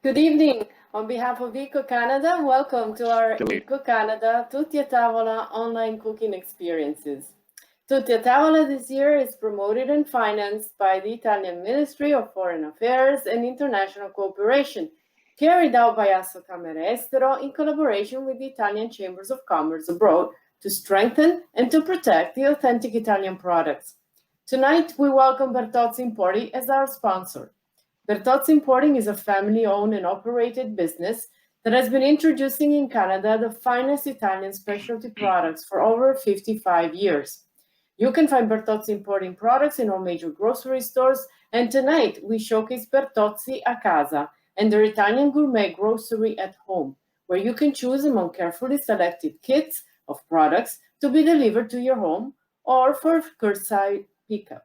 Good evening. On behalf of Eco Canada, welcome to our Eco Canada Tutti a Tavola online cooking experiences. Tutti a Tavola this year is promoted and financed by the Italian Ministry of Foreign Affairs and International Cooperation, carried out by Assocamere Estero in collaboration with the Italian Chambers of Commerce abroad to strengthen and to protect the authentic Italian products. Tonight, we welcome Bertozzi Importi as our sponsor. Bertozzi Importing is a family-owned and operated business that has been introducing in Canada the finest Italian specialty products for over 55 years. You can find Bertozzi Importing products in all major grocery stores, and tonight we showcase Bertozzi a Casa and their Italian gourmet grocery at home, where you can choose among carefully selected kits of products to be delivered to your home or for curbside pickup.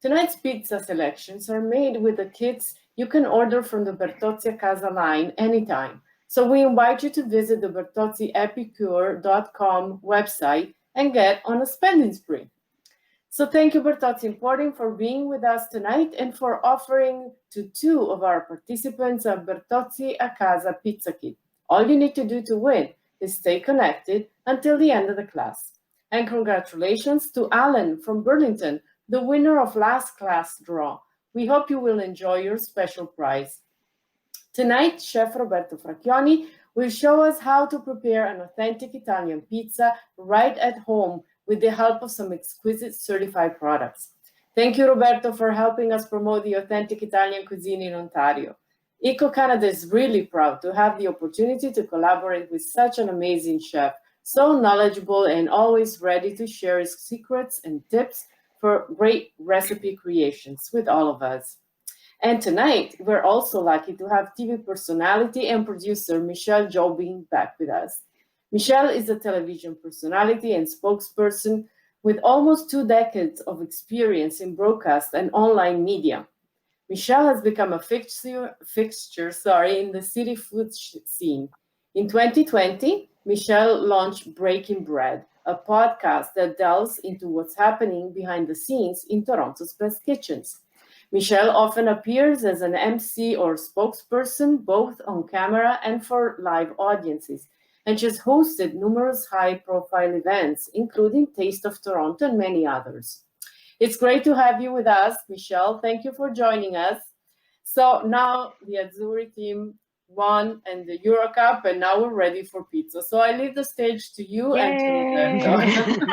Tonight's pizza selections are made with the kits you can order from the Bertozzi a Casa line anytime. So we invite you to visit the BertozziEpicure.com website and get on a spending spree. So thank you, Bertozzi Importing, for being with us tonight and for offering to two of our participants a Bertozzi a Casa pizza kit. All you need to do to win is stay connected until the end of the class. And congratulations to Alan from Burlington, the winner of last class draw. We hope you will enjoy your special prize. Tonight, Chef Roberto Fracchioni will show us how to prepare an authentic Italian pizza right at home with the help of some exquisite certified products. Thank you, Roberto, for helping us promote the authentic Italian cuisine in Ontario. Eco Canada is really proud to have the opportunity to collaborate with such an amazing chef, so knowledgeable and always ready to share his secrets and tips for great recipe creations with all of us. And tonight, we're also lucky to have TV personality and producer Michelle Jobin back with us. Michelle is a television personality and spokesperson with almost 2 decades of experience in broadcast and online media. Michelle has become a fixture in the city food scene. In 2020, Michelle launched Breaking Bread, a podcast that delves into what's happening behind the scenes in Toronto's best kitchens. Michelle often appears as an MC or spokesperson, both on camera and for live audiences, and she's hosted numerous high-profile events, including Taste of Toronto and many others. It's great to have you with us, Michelle. Thank you for joining us. So now the Azzurri team won and the Euro Cup, and now we're ready for pizza. So I leave the stage to you. Yay. And to Roberto.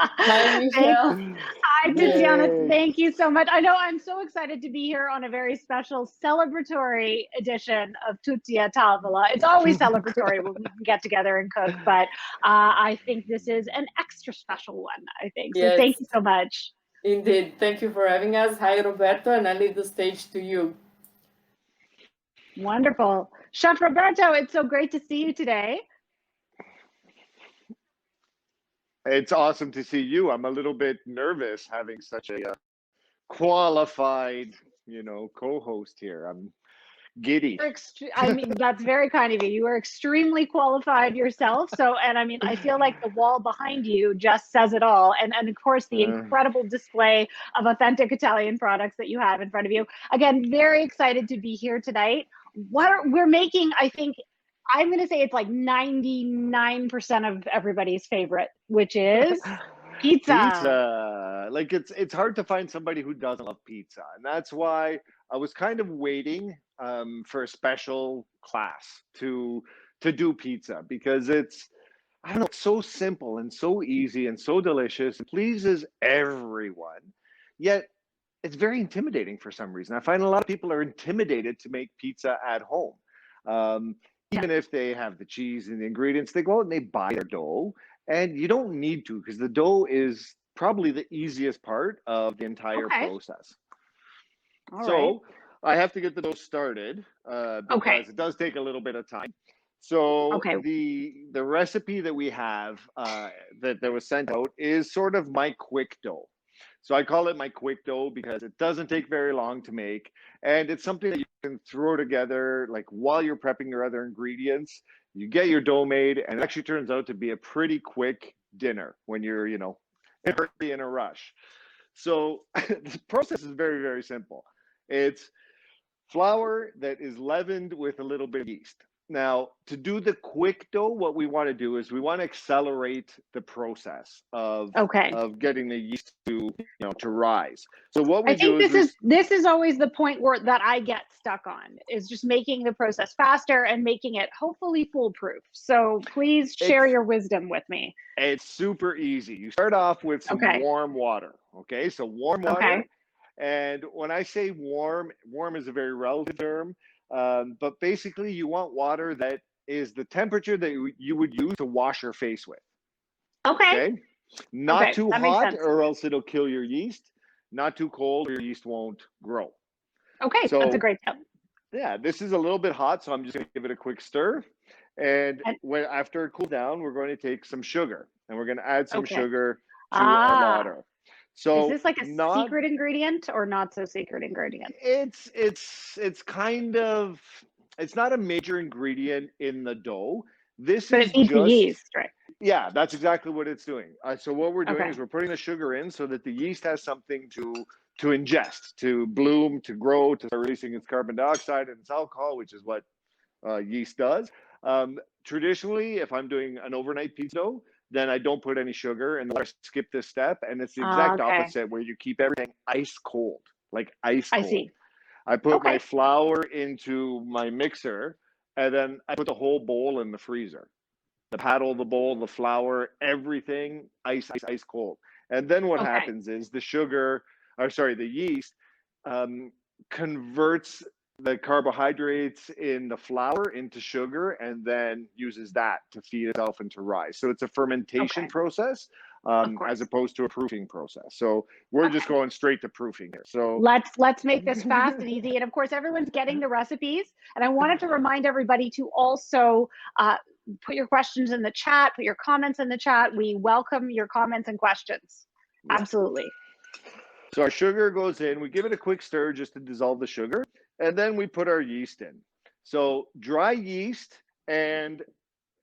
Hi, Michelle. Hi, Tiziana. Thank you so much. I know I'm so excited to be here on a very special celebratory edition of Tutti a Tavola. It's always celebratory when we can get together and cook, but I think this is an extra special one, I think. So yes. Thank you so much. Indeed. Thank you for having us. Hi, Roberto, and I leave the stage to you. Wonderful. Chef Roberto, it's so great to see you today. It's awesome to see you. I'm a little bit nervous having such a qualified, co-host here. I'm giddy. I mean, that's very kind of you. You are extremely qualified yourself. So, and I mean, I feel like the wall behind you just says it all. And of course, the incredible display of authentic Italian products that you have in front of you. Again, very excited to be here tonight. We're making, I think, I'm going to say it's like 99% of everybody's favorite, which is pizza. Pizza. Like it's hard to find somebody who doesn't love pizza. And that's why I was kind of waiting for a special class to do pizza, because it's so simple and so easy and so delicious. It pleases everyone. Yet it's very intimidating for some reason. I find a lot of people are intimidated to make pizza at home. Even if they have the cheese and the ingredients, they go out and they buy their dough. And you don't need to, because the dough is probably the easiest part of the entire process. So I have to get the dough started because it does take a little bit of time. So the recipe that we have that was sent out is sort of my quick dough. So I call it my quick dough because it doesn't take very long to make. And it's something that you can throw together like while you're prepping your other ingredients. You get your dough made, and it actually turns out to be a pretty quick dinner when you're, in a rush. So the process is very, very simple. It's Flour that is leavened with a little bit of yeast. Now, to do the quick dough, what we want to do is we want to accelerate the process of Okay. getting the yeast to to rise. So what we I think do is this is always the point where that I get stuck on, is just making the process faster and making it hopefully foolproof. So please share your wisdom with me. it's super easy. You start off with some Okay. warm water. Okay, so warm water. Okay. And when I say warm, warm is a very relative term. But basically, you want water that is the temperature that you would use to wash your face with. Okay. Okay, not Okay, too that makes hot, sense. or else it'll kill your yeast. Not too cold, or your yeast won't grow. Okay, So that's a great tip. yeah, this is a little bit hot, so I'm just going to give it a quick stir. And And when after it cools down, we're going to take some sugar, and we're going to add some okay. sugar to our Ah, water. is So this like a not secret ingredient or not so secret ingredient? it's kind of, it's not a major ingredient in the dough. This But is it needs the just, yeast, right? yeah, that's exactly what it's doing. So what we're doing Okay. is we're putting the sugar in so that the yeast has something to ingest, to bloom, to grow, to start releasing its carbon dioxide and its alcohol, which is what yeast does. Traditionally, if I'm doing an overnight pizza dough, then I don't put any sugar and I skip this step. And it's the exact Okay. opposite, where you keep everything ice cold, like ice I cold. see. I put my Okay. flour into my mixer, and then I put the whole bowl in the freezer. The paddle, the bowl, the flour, everything ice cold. And then what Okay. happens is the yeast converts the carbohydrates in the flour into sugar, and then uses that to feed itself and to rise. So it's a fermentation Okay. process, Of as course. opposed to a proofing process. So we're just Okay. going straight to proofing here. So Let's make this fast and easy. And of course, everyone's getting the recipes. And I wanted to remind everybody to also put your questions in the chat, put your comments in the chat. We welcome your comments and questions. yeah. Absolutely. So our sugar goes in, we give it a quick stir just to dissolve the sugar, and then we put our yeast in. So dry yeast, and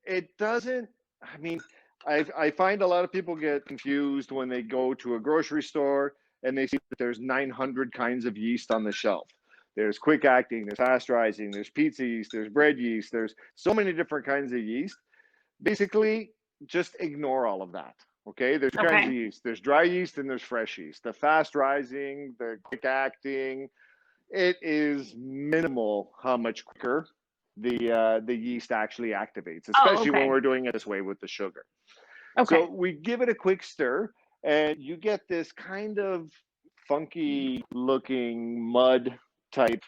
it doesn't, I mean, I find a lot of people get confused when they go to a grocery store and they see that there's 900 kinds of yeast on the shelf. There's quick acting, there's fast rising, there's pizza yeast, there's bread yeast, there's so many different kinds of yeast. Basically, just ignore all of that. Okay, there's kinds Okay. of yeast. There's dry yeast and there's fresh yeast. The fast rising, the quick acting, it is minimal how much quicker the yeast actually activates, especially when Okay. we're doing it this way with the sugar. Okay. So we give it a quick stir, and you get this kind of funky looking mud type,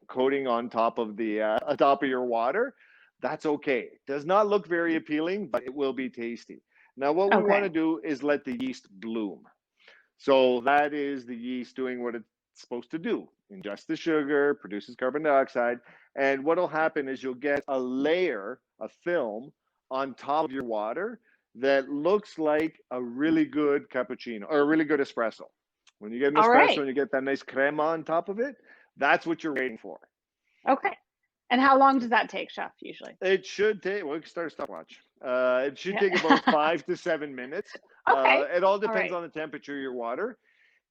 coating on top of your water. That's okay. It does not look very appealing, but it will be tasty. Now, what we want to do is let the yeast bloom. So that is the yeast doing what it's supposed to do: ingest the sugar, produces carbon dioxide. And what will happen is you'll get a layer, a film, on top of your water that looks like a really good cappuccino or a really good espresso. When you get an All espresso right. and you get that nice crema on top of it, that's what you're waiting for. Okay. And how long does that take, Chef, usually? It should take, well, we can start a stopwatch. It should Yeah. take about 5 to 7 minutes. Okay. It all depends right. on the temperature of your water.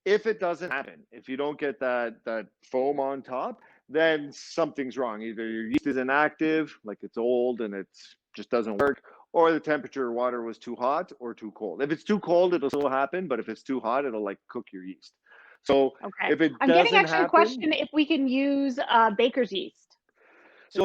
If it doesn't happen, if you don't get that foam on top, then something's wrong. Either your yeast is inactive, like it's old and it just doesn't work, or the temperature of water was too hot or too cold. If it's too cold, it'll still happen, but if it's too hot, it'll like cook your yeast. So Okay. if it I'm getting doesn't actually a happen, question if we can use baker's yeast. so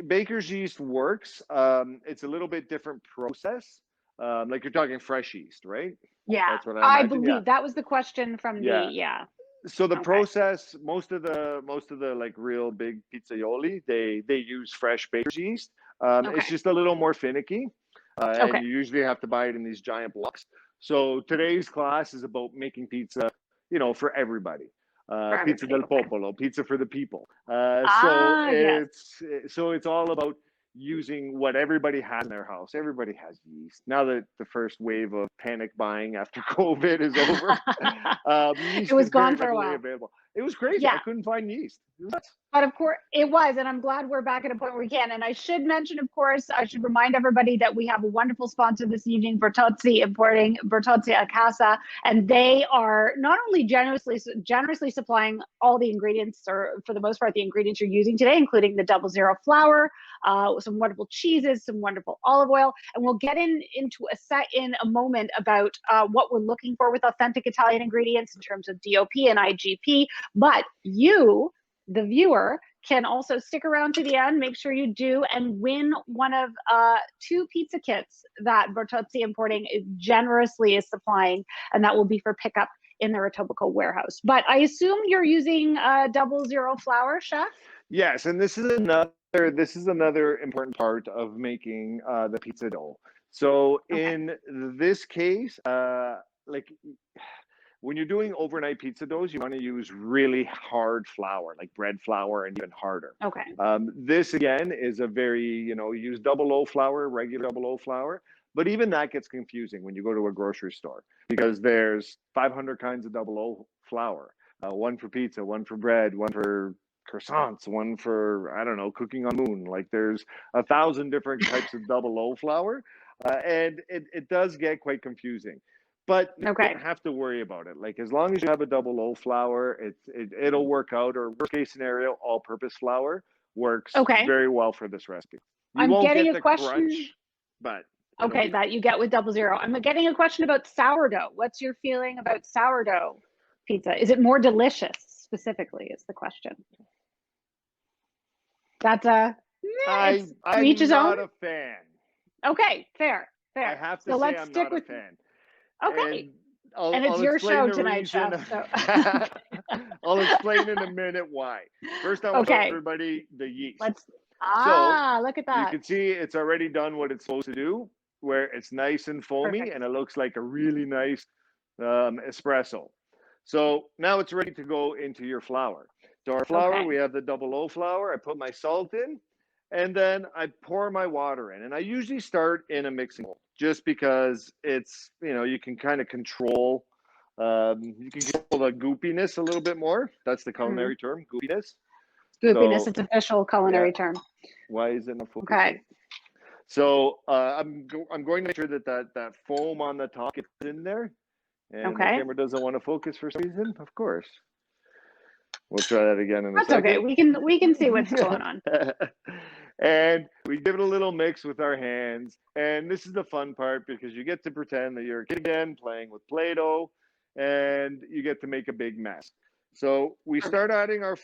baker's yeast works. It's a little bit different process. Like you're talking fresh yeast, right? Yeah, That's what I imagine. believe that was the question from Yeah. So the Okay. process, most of the like real big pizzaioli, they use fresh baker's yeast. It's Okay. just a little more finicky, Okay. and you usually have to buy it in these giant blocks. So today's class is about making pizza, for everybody. Pizza del Okay. Popolo, pizza for the people. Yes. It's all about using what everybody has in their house. Everybody has yeast. Now that the first wave of panic buying after COVID is over, yeast It was is very gone for a readily while. available. It was crazy. Yeah. I couldn't find yeast. But of course it was, and I'm glad we're back at a point where we can. And I should mention, of course, I should remind everybody that we have a wonderful sponsor this evening, Bertozzi Importing, Bertozzi a Casa, and they are not only generously supplying all the ingredients, or for the most part, the ingredients you're using today, including the 00 flour, some wonderful cheeses, some wonderful olive oil, and we'll get into a moment about what we're looking for with authentic Italian ingredients in terms of DOP and IGP. But you, the viewer, can also stick around to the end, make sure you do, and win one of 2 pizza kits that Bertozzi Importing generously is supplying, and that will be for pickup in the Etobicoke warehouse. But I assume you're using 00 flour, Chef? Yes, and this is another important part of making the pizza dough. So in this case, like when you're doing overnight pizza doughs, you want to use really hard flour, like bread flour, and even harder. Okay. This again is a very, use 00 flour, regular 00 flour, but even that gets confusing when you go to a grocery store, because there's 500 kinds of 00 flour, one for pizza, one for bread, one for croissants, one for, I don't know, cooking on the moon. Like there's 1,000 different types of 00 flour, and it does get quite confusing. But you don't have to worry about it. Like as long as you have a 00 flour, it'll work out. Or worst case scenario, all-purpose flour works very well for this recipe. I'm getting a question, but that you get with 00. I'm getting a question about sourdough. What's your feeling about sourdough pizza? Is it more delicious? Specifically, is the question. That's I'm not a fan. Okay, fair. I have to say I'm not a fan. Okay. And it's your show tonight, Chef. So. I'll explain in a minute why. First, I want to tell everybody the yeast. Look at that. You can see it's already done what it's supposed to do, where it's nice and foamy, and it looks like a really nice espresso. So now it's ready to go into your flour. So our flour, we have the 00 flour. I put my salt in, and then I pour my water in. And I usually start in a mixing bowl, just because it's, you can kind of control, the goopiness a little bit more. That's the culinary term, goopiness. Goopiness, it's official culinary term. Why is it not focused? Okay. So I'm going to make sure that foam on the top gets in there. And the camera doesn't want to focus for some reason, of course. We'll try that again in a second. That's okay. We can see what's going on. And we give it a little mix with our hands. And this is the fun part, because you get to pretend that you're a kid again playing with Play-Doh, and you get to make a big mess. So we start adding our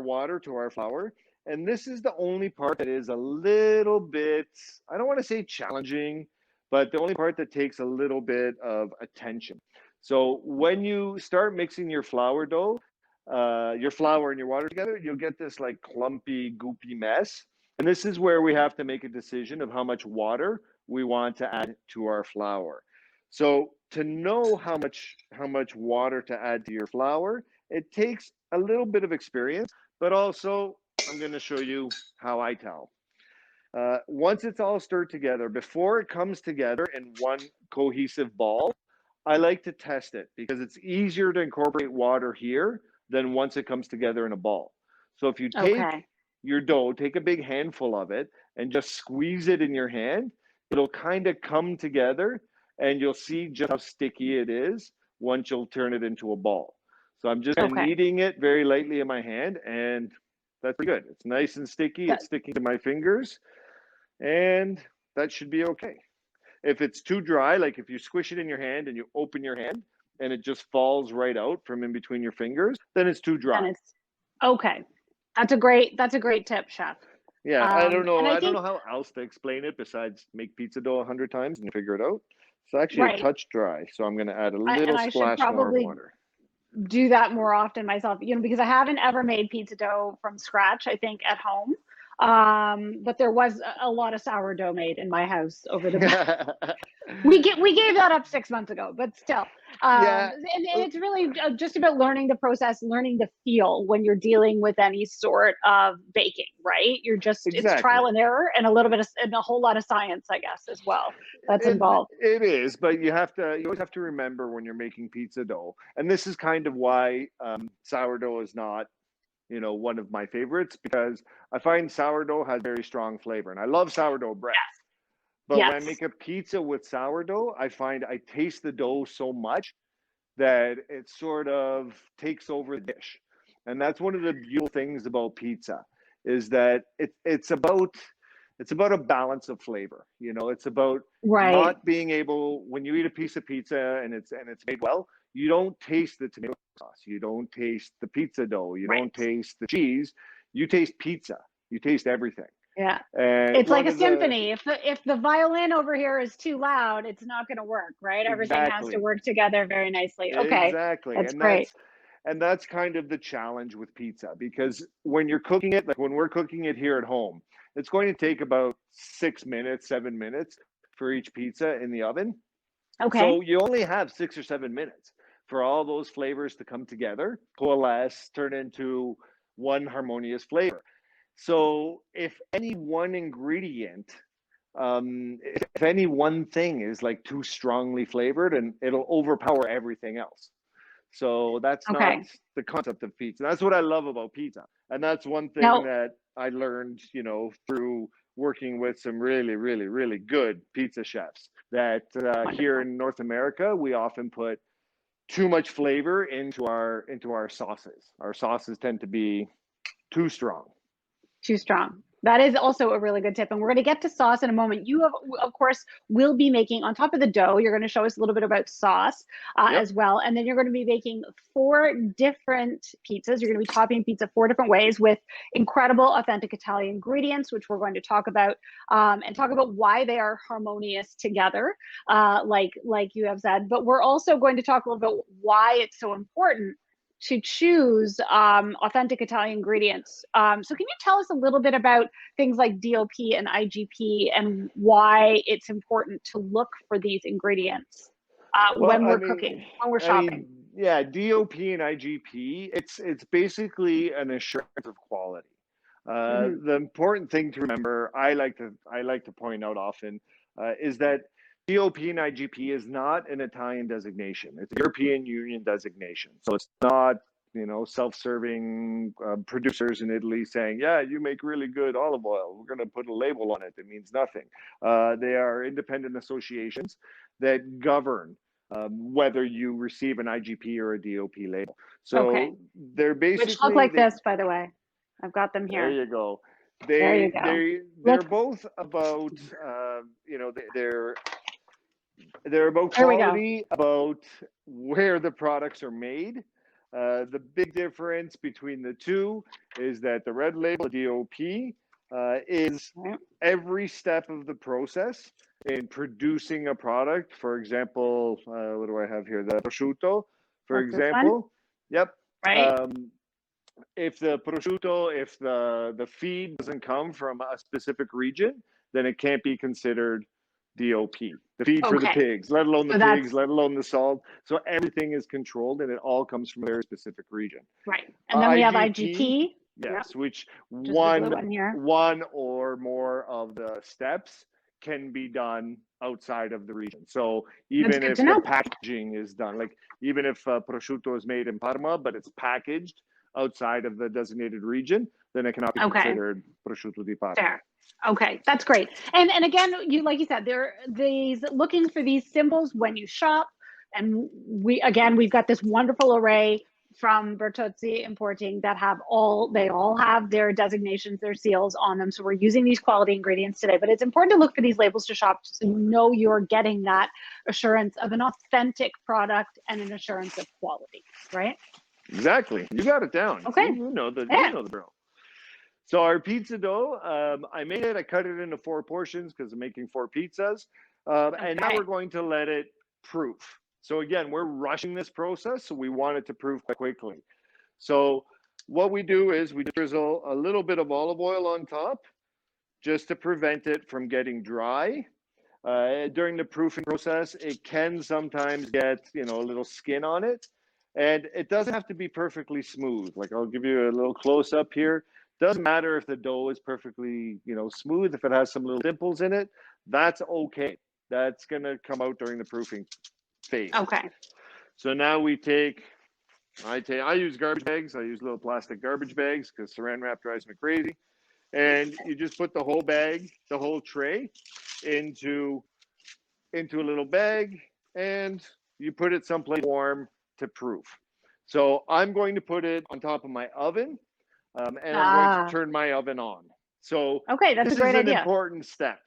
water to our flour. And this is the only part that is a little bit, I don't want to say challenging, but the only part that takes a little bit of attention. So when you start mixing your flour dough, your flour and your water together, you'll get this like clumpy, goopy mess. And this is where we have to make a decision of how much water we want to add to our flour. So to know how much water to add to your flour, it takes a little bit of experience, but also I'm going to show you how I tell. Once it's all stirred together, before it comes together in one cohesive ball, I like to test it, because it's easier to incorporate water here than once it comes together in a ball. So if you take your dough, take a big handful of it and just squeeze it in your hand, it'll kind of come together, and you'll see just how sticky it is once you'll turn it into a ball. So I'm just kneading it very lightly in my hand, and that's pretty good. It's nice and sticky. It's sticking to my fingers, and that should be okay. If it's too dry, like if you squish it in your hand and you open your hand and it just falls right out from in between your fingers, then it's too dry. That's a great tip, Chef. Yeah, I don't know. I don't know how else to explain it besides make pizza dough 100 times and you figure it out. It's actually a touch dry, so I'm going to add a little splash more of water. Do that more often myself, because I haven't ever made pizza dough from scratch, I think, at home. But there was a lot of sourdough made in my house over the we gave that up 6 months ago, but still. Yeah. And it's really just about learning the process, learning the feel when you're dealing with any sort of baking, right? You're just, it's trial Exactly. and error and a little bit of, and a whole lot of science, I guess, as well, that's involved. It is, but you always have to remember when you're making pizza dough, and this is kind of why sourdough is not, you know, one of my favorites, because I find sourdough has very strong flavor, and I love sourdough bread. But when I Yes. make a pizza with sourdough, I find I taste the dough so much that it sort of takes over the dish. And that's one of the beautiful things about pizza, is that it's about a balance of flavor. You know, it's about Right. not being able, when you eat a piece of pizza and it's made well, you don't taste the tomato sauce, you don't taste the pizza dough, you don't taste the cheese, you taste pizza, you taste everything. Yeah. And It's like a symphony. If the violin over here is too loud, it's not going to work, right? Everything has to work together very nicely. Okay. Exactly. That's great. And that's kind of the challenge with pizza, because when you're cooking it, like when we're cooking it here at home, it's going to take about 6 minutes, 7 minutes for each pizza in the oven. Okay. So you only have 6 or 7 minutes for all those flavors to come together, coalesce, turn into one harmonious flavor. So if any one ingredient, if any one thing is like too strongly flavored, and it'll overpower everything else. So that's not the concept of pizza. That's what I love about pizza. And that's one thing that I learned, you know, through working with some really, really, really good pizza chefs, that here in North America, we often put too much flavor into our sauces. Our sauces tend to be too strong. Too strong. That is also a really good tip. And we're going to get to sauce in a moment. You, of course, will be making, on top of the dough, you're going to show us a little bit about sauce as well. And then you're going to be making 4 different pizzas. You're going to be topping pizza 4 different ways with incredible, authentic Italian ingredients, which we're going to talk about, and talk about why they are harmonious together, like you have said. But we're also going to talk a little bit why it's so important to choose authentic Italian ingredients. So can you tell us a little bit about things like DOP and IGP and why it's important to look for these ingredients when we're cooking, when we're shopping? Yeah, DOP and IGP, it's basically an assurance of quality. The important thing to remember, I like to point out often, is that DOP and IGP is not an Italian designation. It's a European Union designation. So it's not, you know, self-serving producers in Italy saying, yeah, you make really good olive oil, we're going to put a label on it. It means nothing. They are independent associations that govern whether you receive an IGP or a DOP label. So they're basically— Which look like this, by the way. I've got them here. There you go. There you go. They're both about, you know, they're about quality, about where the products are made. The big difference between the two is that the red label, DOP, is every step of the process in producing a product. For example, what do I have here? The prosciutto, for example. Yep. Right. If the prosciutto, if the feed doesn't come from a specific region, then it can't be considered DOP. The feed for the pigs, let alone the pigs, let alone the salt. So everything is controlled, and it all comes from a very specific region. Right. And then we have IGP. Yes, which one or more of the steps can be done outside of the region. So even if the packaging is done, like even if prosciutto is made in Parma, but it's packaged outside of the designated region, then it cannot be considered prosciutto di Parma. Fair. Okay, that's great. And again, like you said, there these looking for these symbols when you shop. And we've got this wonderful array from Bertozzi Importing that they all have their designations, their seals on them. So we're using these quality ingredients today, but it's important to look for these labels to shop so you know you're getting that assurance of an authentic product and an assurance of quality, right? Exactly. You got it down. Okay. You know the drill. So our pizza dough, I made it. I cut it into 4 portions because I'm making 4 pizzas. And now we're going to let it proof. So again, we're rushing this process, so we want it to proof quite quickly. So what we do is we drizzle a little bit of olive oil on top just to prevent it from getting dry. During the proofing process, it can sometimes get, a little skin on it. And it doesn't have to be perfectly smooth. Like, I'll give you a little close up here. Doesn't matter if the dough is perfectly, smooth. If it has some little dimples in it, that's okay. That's going to come out during the proofing phase. Okay. So now I use garbage bags. I use little plastic garbage bags because saran wrap drives me crazy. And you just put the whole bag, the whole tray into a little bag, and you put it someplace warm to proof. So I'm going to put it on top of my oven, and I'm going to turn my oven on. So okay, that's a great idea. This is an important step.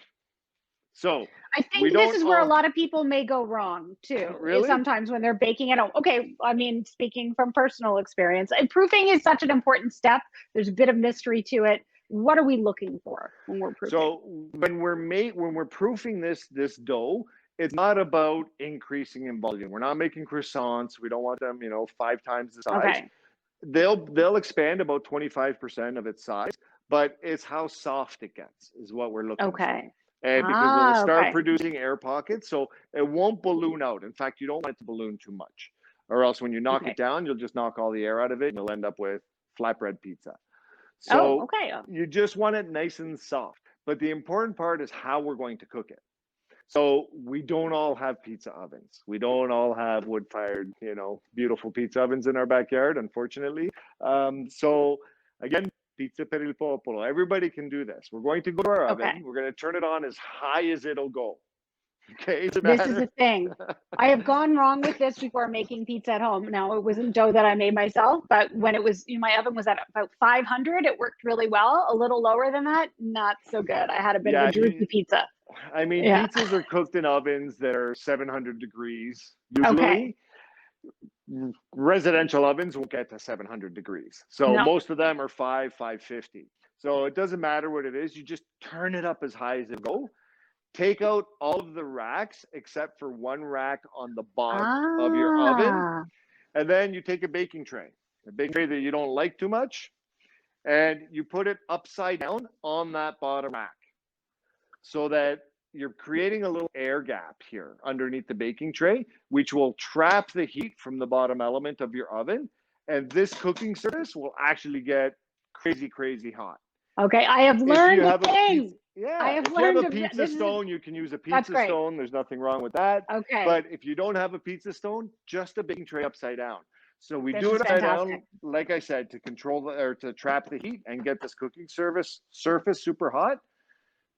So I think this is where a lot of people may go wrong too. Really? Sometimes when they're baking at home. Okay, I mean, speaking from personal experience, and proofing is such an important step. There's a bit of mystery to it. What are we looking for when we're proofing? So when we're proofing this dough, it's not about increasing in volume. We're not making croissants. We don't want them, 5 times the size. Okay. They'll expand about 25% of its size, but it's how soft it gets is what we're looking for. Okay. And because it'll start producing air pockets, so it won't balloon out. In fact, you don't want it to balloon too much, or else when you knock it down, you'll just knock all the air out of it, and you'll end up with flatbread pizza. So you just want it nice and soft. But the important part is how we're going to cook it. So we don't all have pizza ovens. We don't all have wood-fired, beautiful pizza ovens in our backyard, unfortunately. So again, pizza per il popolo. Everybody can do this. We're going to go to our oven. We're going to turn it on as high as it'll go. Okay. This is the thing. I have gone wrong with this before making pizza at home. Now, it wasn't dough that I made myself, but when it was, my oven was at about 500, it worked really well. A little lower than that, not so good. I had a bit of a droopy pizza. I mean, pizzas are cooked in ovens that are 700 degrees usually. Residential ovens won't get to 700 degrees. So most of them are 550. So it doesn't matter what it is. You just turn it up as high as it go. Take out all of the racks except for one rack on the bottom of your oven. And then you take a baking tray that you don't like too much, and you put it upside down on that bottom rack so that you're creating a little air gap here underneath the baking tray, which will trap the heat from the bottom element of your oven. And this cooking surface will actually get crazy, crazy hot. Okay, I have learned a thing. I have learned if you have a pizza stone, you can use a pizza stone. There's nothing wrong with that. Okay. But if you don't have a pizza stone, just a baking tray upside down. So we do it upside down, like I said, to control to trap the heat and get this cooking surface super hot.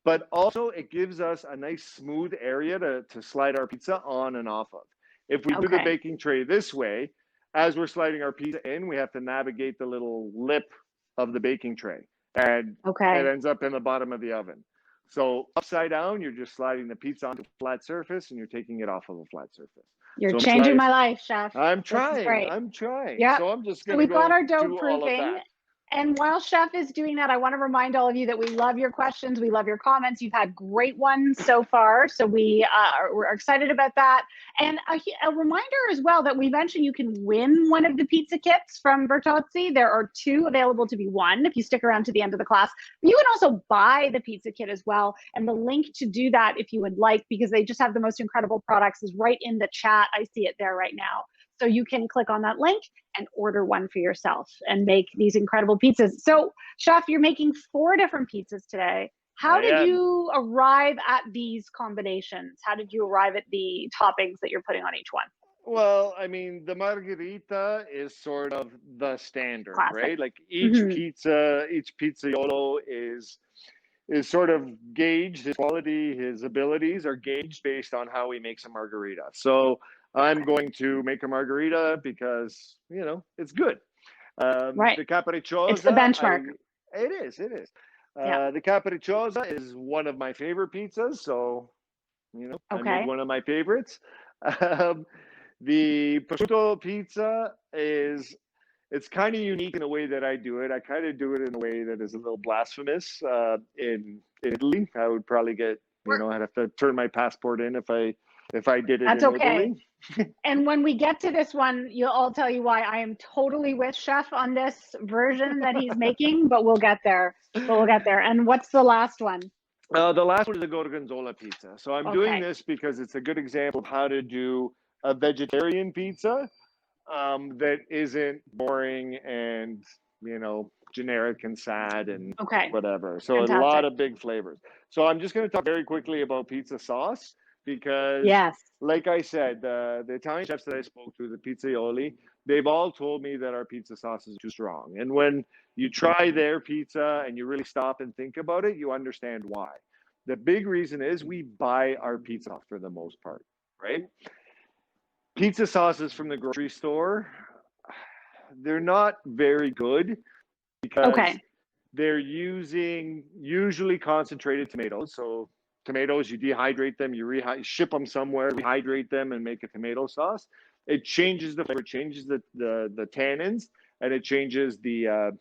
But also it gives us a nice smooth area to slide our pizza on and off of. If we do the baking tray this way, as we're sliding our pizza in, we have to navigate the little lip of the baking tray. And it ends up in the bottom of the oven. So upside down, you're just sliding the pizza onto a flat surface, and you're taking it off of a flat surface. You're changing my life, Chef. I'm trying. Yeah. So I'm just So going we've to go got our dough do all of proofing. that. And while Chef is doing that, I want to remind all of you that we love your questions. We love your comments. You've had great ones so far. So we're excited about that. And a reminder as well that we mentioned you can win one of the pizza kits from Bertozzi. There are 2 available to be won if you stick around to the end of the class. You can also buy the pizza kit as well. And the link to do that, if you would like, because they just have the most incredible products, is right in the chat. I see it there right now. So you can click on that link and order one for yourself and make these incredible pizzas. So, Chef, you're making 4 different pizzas today. How did you arrive at these combinations? How did you arrive at the toppings that you're putting on each one? Well, I mean, the margherita is sort of the standard, right? Like each pizzaiolo is sort of gauged, his quality, his abilities are gauged based on how he makes a margherita. So I'm going to make a margherita because, it's good. The capricciosa. It's the benchmark. It is. The capricciosa is one of my favorite pizzas. So, I made one of my favorites. The prosciutto pizza it's kind of unique in the way that I do it. I kind of do it in a way that is a little blasphemous. In Italy, I would probably get, I'd have to turn my passport in if I if I did it That's in okay. Italy. And when we get to this one, I'll tell you why I am totally with Chef on this version that he's making, but we'll get there. And what's the last one? The last one is the gorgonzola pizza. So I'm doing Okay. this because it's a good example of how to do a vegetarian pizza that isn't boring and, generic and sad and Okay. whatever. So Fantastic. a lot of big flavors. So I'm just going to talk very quickly about pizza sauce because, Yes. like I said, the Italian chefs that I spoke to, the pizzaioli, they've all told me that our pizza sauce is too strong. And when you try their pizza and you really stop and think about it, you understand why. The big reason is we buy our pizza sauce for the most part, right? Pizza sauces from the grocery store, they're not very good because they're using usually concentrated tomatoes. So tomatoes, you dehydrate them, you ship them somewhere, rehydrate them, and make a tomato sauce. It changes the flavor, changes the tannins, and it changes the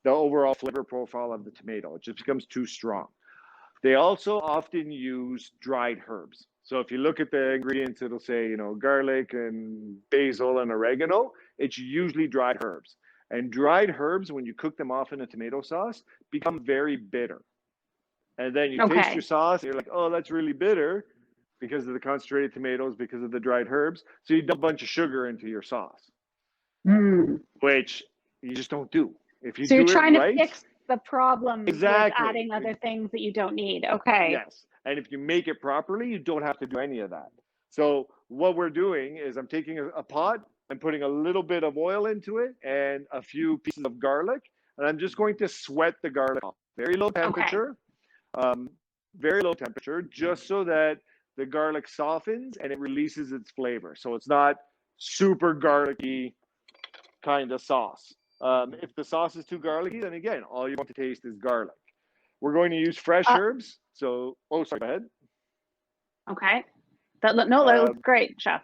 overall flavor profile of the tomato. It just becomes too strong. They also often use dried herbs. So if you look at the ingredients, it'll say, garlic and basil and oregano. It's usually dried herbs. And dried herbs, when you cook them off in a tomato sauce, become very bitter. And then you taste your sauce, and you're like, oh, that's really bitter because of the concentrated tomatoes, because of the dried herbs. So you dump a bunch of sugar into your sauce, which you just don't do. If you so you're do trying it right, to fix the problem with exactly, adding other things that you don't need. Okay. Yes. And if you make it properly, you don't have to do any of that. So what we're doing is I'm taking a pot, I'm putting a little bit of oil into it and a few pieces of garlic, and I'm just going to sweat the garlic off. Very low temperature, just so that the garlic softens and it releases its flavor. So it's not super garlicky kind of sauce. If the sauce is too garlicky, then again, all you want to taste is garlic. We're going to use fresh herbs. So, sorry, go ahead. Okay. That looks great, Chef.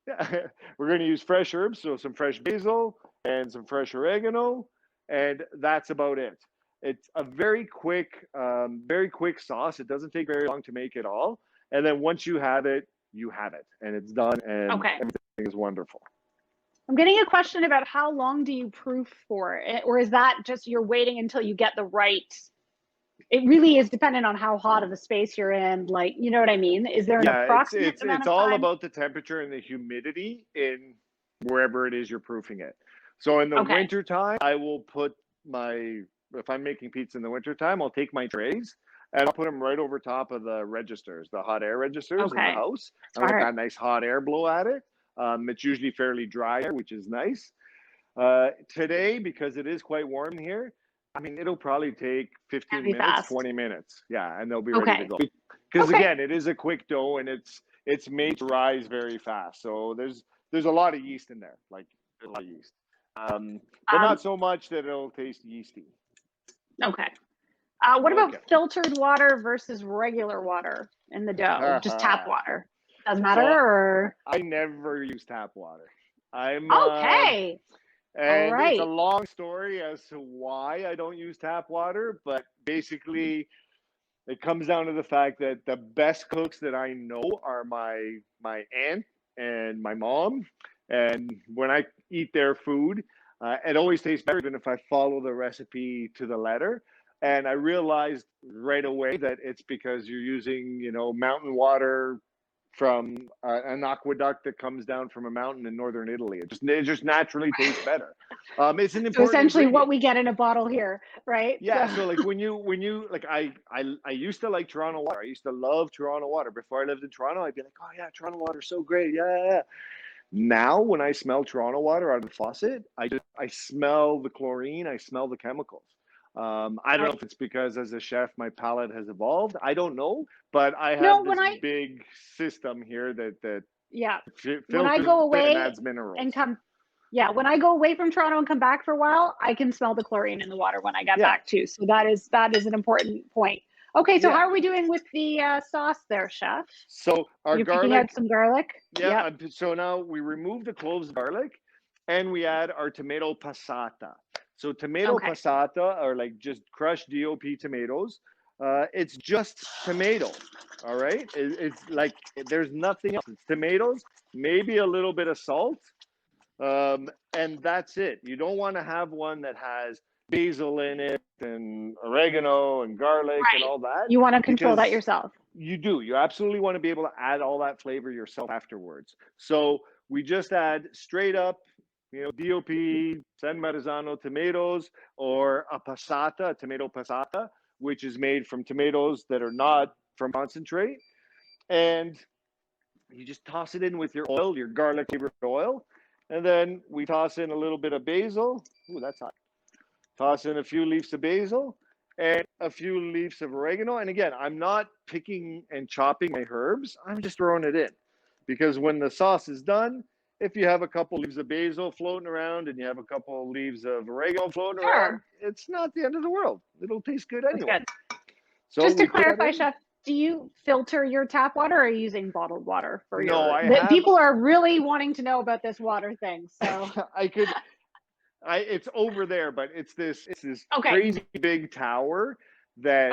Yeah, we're going to use fresh herbs, so some fresh basil and some fresh oregano, and that's about it. It's a very quick sauce. It doesn't take very long to make it all, and then once you have it, and it's done, and everything is wonderful. I'm getting a question about how long do you proof for, or is that just you're waiting until you get the right? It really is dependent on how hot of a space you're in. Like, you know what I mean? Is there an approximate amount of time? It's all about the temperature and the humidity in wherever it is you're proofing it. So in the winter time, I will put if I'm making pizza in the winter time, I'll take my trays and I'll put them right over top of the registers, the hot air registers in the house. And let that nice hot air blow at it. It's usually fairly dry air, which is nice. Today, because it is quite warm here, I mean, it'll probably take 15 minutes, 20 minutes. Yeah, and they'll be ready to go. Because again, it is a quick dough and it's made to rise very fast. So there's a lot of yeast in there, like a lot of yeast. But not so much that it'll taste yeasty. Okay. What about filtered water versus regular water in the dough? Just tap water. Doesn't matter, or? I never use tap water. And it's a long story as to why I don't use tap water, but basically it comes down to the fact that the best cooks that I know are my aunt and my mom. And when I eat their food, it always tastes better than if I follow the recipe to the letter. And I realized right away that it's because you're using, mountain water from an aqueduct that comes down from a mountain in northern Italy. It just naturally tastes better. It's an important so essentially ingredient. What we get in a bottle here, right? Yeah. So like when you like I used to like Toronto water. I used to love Toronto water. Before I lived in Toronto, I'd be like, oh yeah, Toronto water's so great. Yeah. Now when I smell Toronto water out of the faucet, I smell the chlorine. I smell the chemicals. I don't know if it's because as a chef, my palate has evolved. I don't know, but I have this big system here that when I go away and adds minerals. When I go away from Toronto and come back for a while, I can smell the chlorine in the water when I get back too. So that is an important point. Okay, so how are we doing with the sauce there, Chef? So You're picking out some garlic. Yeah. So now we remove the cloves of garlic, and we add our tomato passata. So tomato passata are like just crushed DOP tomatoes. it's just tomato. All right, it's like there's nothing else. It's tomatoes, maybe a little bit of salt, and that's it. You don't want to have one that has basil in it and oregano and garlic and all that. You want to control that because yourself. You do. You absolutely want to be able to add all that flavor yourself afterwards. So we just add straight up, DOP, San Marzano tomatoes, or a passata, a tomato passata, which is made from tomatoes that are not from concentrate. And you just toss it in with your oil, your garlic flavored oil. And then we toss in a little bit of basil. Ooh, that's hot. Toss in a few leaves of basil and a few leaves of oregano. And again, I'm not picking and chopping my herbs. I'm just throwing it in. Because when the sauce is done, if you have a couple leaves of basil floating around and you have a couple leaves of oregano floating around, it's not the end of the world. It'll taste good anyway. Good. So just to clarify, Chef, do you filter your tap water or are you using bottled water for your? People are really wanting to know about this water thing. So it's over there, but it's this crazy big tower that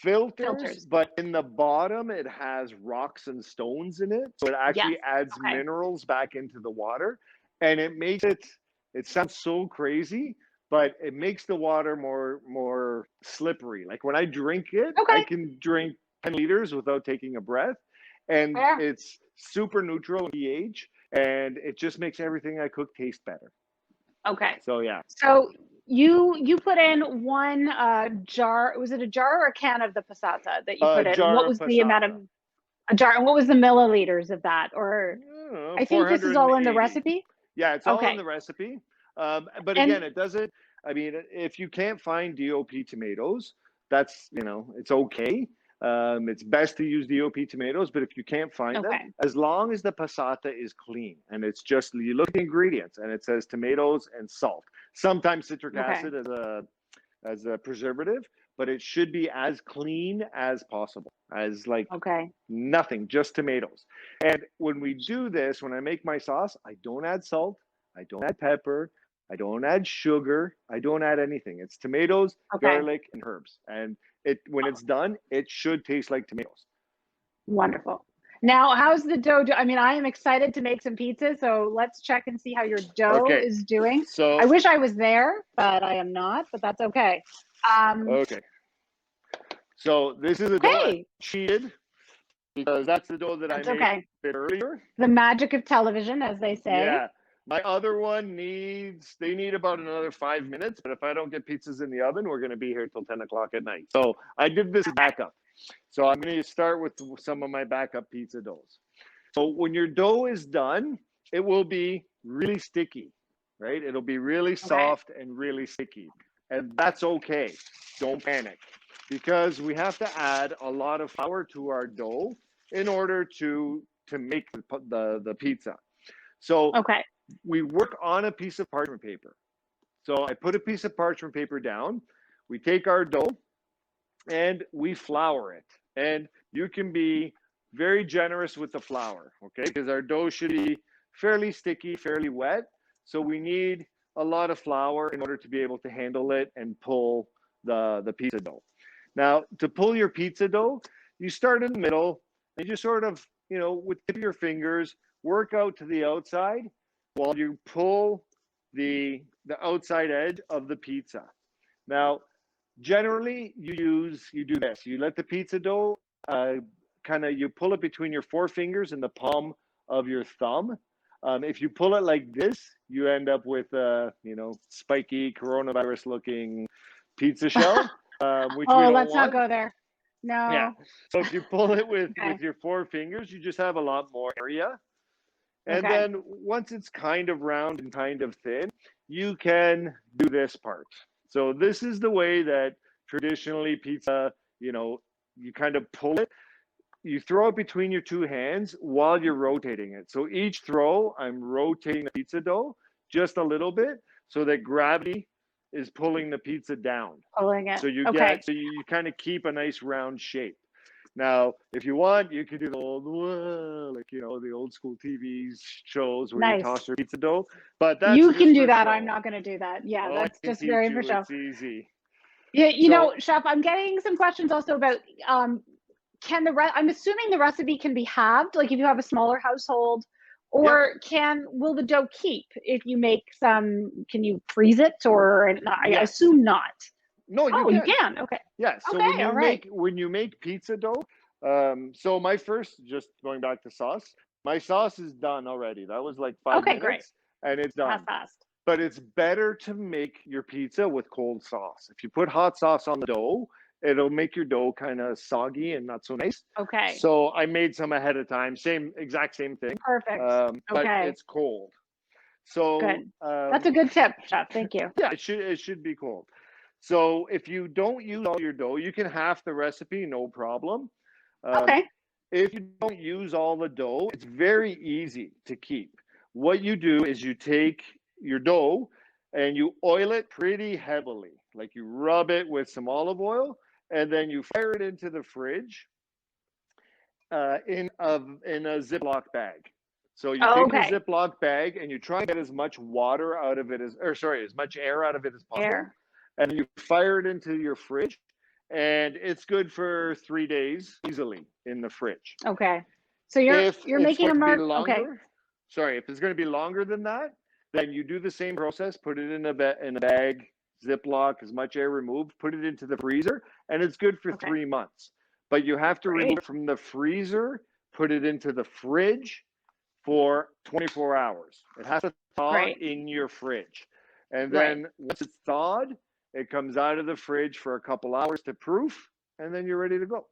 filters, but in the bottom it has rocks and stones in it, so it actually adds minerals back into the water, and it makes it sounds so crazy, but it makes the water more slippery. Like when I drink it, I can drink 10 liters without taking a breath, and it's super neutral in pH, and it just makes everything I cook taste better. Okay. So yeah. So you put in one jar. Was it a jar or a can of the passata that you put in? What was the amount of a jar? And what was the milliliters of that? Or I think this is all in the recipe. Yeah, it's all in the recipe. But again, it doesn't. I mean, if you can't find DOP tomatoes, that's it's okay. It's best to use DOP tomatoes, but if you can't find them, as long as the passata is clean and it's just, you look at the ingredients and it says tomatoes and salt, sometimes citric acid as a preservative, but it should be as clean as possible, as like nothing, just tomatoes. And when we do this, when I make my sauce, I don't add salt, I don't add pepper, I don't add sugar, I don't add anything. It's tomatoes, garlic, and herbs. And when it's done, it should taste like tomatoes. Wonderful. Now, how's the dough? I mean, I am excited to make some pizza, so let's check and see how your dough is doing. So I wish I was there, but I am not, but that's okay. So this is a dough I cheated, because that's the dough that I made a bit earlier. The magic of television, as they say. Yeah. My other one they need about another 5 minutes, but if I don't get pizzas in the oven, we're going to be here till 10 o'clock at night. So I did this backup. So I'm going to start with some of my backup pizza doughs. So when your dough is done, it will be really sticky, right? It'll be really soft and really sticky. And that's okay. Don't panic, because we have to add a lot of flour to our dough in order to make the pizza. So we work on a piece of parchment paper. So I put a piece of parchment paper down. We take our dough and we flour it. And you can be very generous with the flour, okay? Because our dough should be fairly sticky, fairly wet. So we need a lot of flour in order to be able to handle it and pull the pizza dough. Now, to pull your pizza dough, you start in the middle and you sort of, with the tip of your fingers, work out to the outside while you pull the outside edge of the pizza. Now, generally, you do this. You let the pizza dough you pull it between your four fingers and the palm of your thumb. If you pull it like this, you end up with spiky coronavirus-looking pizza shell, which we don't let's want. not go there. No. Yeah. So if you pull it with your four fingers, you just have a lot more area. And then once it's kind of round and kind of thin, you can do this part. So this is the way that traditionally pizza, you kind of pull it. You throw it between your two hands while you're rotating it. So each throw, I'm rotating the pizza dough just a little bit so that gravity is pulling the pizza down. Pulling it. So you kind of keep a nice round shape. Now, if you want, you can do the old, the old school TV shows where you toss your pizza dough. But that's you can do that. I'm not going to do that. Yeah, that's just very for show. It's easy. Yeah, you So- know, Chef, I'm getting some questions also about I'm assuming the recipe can be halved, like if you have a smaller household, or will the dough keep if you make some? Can you freeze it, or I Yes. assume not? No, you Oh, can. you can. Okay. Yeah. So Okay, all right. when you make pizza dough, so my first, just going back to sauce, my sauce is done already. That was like 5 Okay, minutes, great. and it's done. That's fast. But it's better to make your pizza with cold sauce. If you put hot sauce on the dough, it'll make your dough kind of soggy and not so nice. Okay. So I made some ahead of time, exact same thing, Perfect. but Okay. it's cold. So Good. That's a good tip, Chef. Thank you. yeah, it should be cold. So if you don't use all your dough, you can half the recipe, no problem. Okay. If you don't use all the dough, it's very easy to keep. What you do is you take your dough and you oil it pretty heavily. Like you rub it with some olive oil, and then you fire it into the fridge in a Ziploc bag. So you take Okay. a Ziploc bag and you try and get as much water out of it as much air out of it as possible. Air. And then you fire it into your fridge, and it's good for 3 days easily in the fridge. Okay. So you're making a mark. Okay. Sorry, if it's going to be longer than that, then you do the same process. Put it in a bag, Ziploc, as much air removed. Put it into the freezer, and it's good for 3 months. But you have to remove it from the freezer, put it into the fridge for 24 hours. It has to thaw in your fridge, and then once it's thawed, it comes out of the fridge for a couple hours to proof, and then you're ready to go.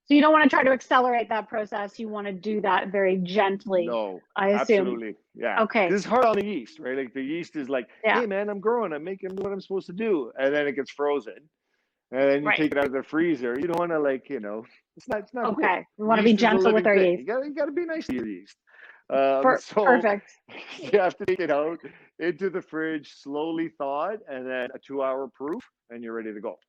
So you don't want to try to accelerate that process. You want to do that very gently. No, I assume. absolutely. Yeah. Okay. Because it's hard on the yeast, right? Like the yeast is like, hey man, I'm growing, I'm making what I'm supposed to do. And then it gets frozen. And then you take it out of the freezer. You don't want to it's not okay. Cool. We want to be gentle with our yeast. You gotta be nice to your yeast. Perfect. You have to take it out into the fridge, slowly thaw it, and then a 2-hour proof, and you're ready to go.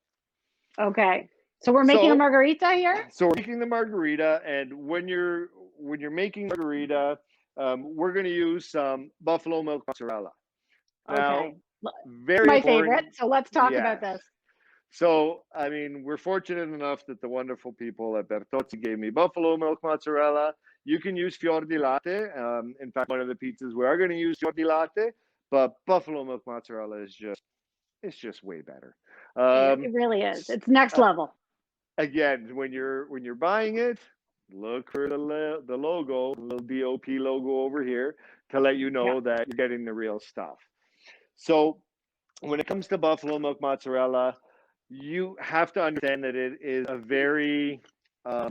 Okay. So we're making a margarita here? So we're making the margarita, and when you're making margarita, we're going to use some buffalo milk mozzarella. Now, very my important. Favorite. So let's talk about this. So, I mean, we're fortunate enough that the wonderful people at Bertozzi gave me buffalo milk mozzarella. You can use fior di latte. In fact, one of the pizzas we are going to use fior di latte, but buffalo milk mozzarella is just way better. It really is. It's next level. Again, when you're buying it, look for the logo, the little DOP logo over here, to let you know that you're getting the real stuff. So when it comes to buffalo milk mozzarella, you have to understand that it is a very I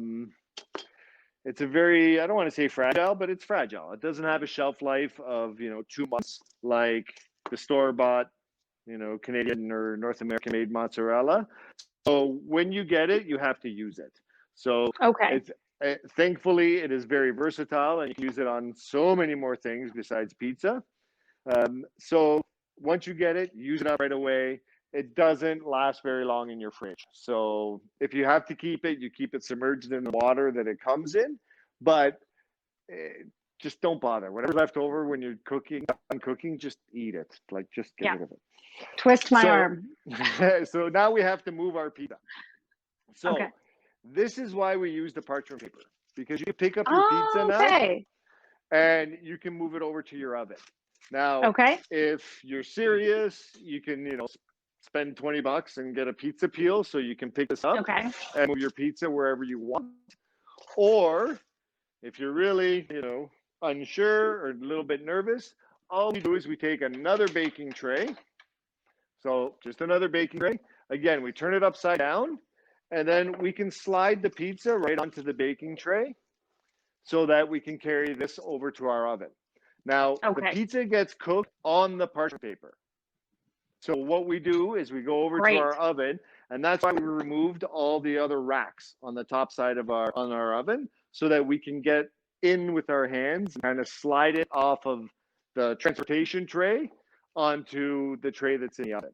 don't want to say fragile, but it's fragile. It doesn't have a shelf life of 2 months like the store-bought Canadian or North American made mozzarella. So when you get it, you have to use it. So thankfully, it is very versatile, and you can use it on so many more things besides pizza. So once you get it, use it up right away. It doesn't last very long in your fridge. So if you have to keep it, you keep it submerged in the water that it comes in. But just don't bother. Whatever's left over when you're cooking, just eat it. Just get rid of it. Twist my arm. So now we have to move our pizza. So this is why we use the parchment paper, because you can pick up your pizza now and you can move it over to your oven. Now, if you're serious, you can, spend $20 and get a pizza peel so you can pick this up and move your pizza wherever you want. Or if you're really, unsure or a little bit nervous, all we do is we take another baking tray. So just another baking tray. Again, we turn it upside down, and then we can slide the pizza right onto the baking tray so that we can carry this over to our oven. Now, the pizza gets cooked on the parchment paper. So what we do is we go over to our oven, and that's why we removed all the other racks on the top side of our oven, so that we can get in with our hands and kind of slide it off of the transportation tray onto the tray that's in the oven.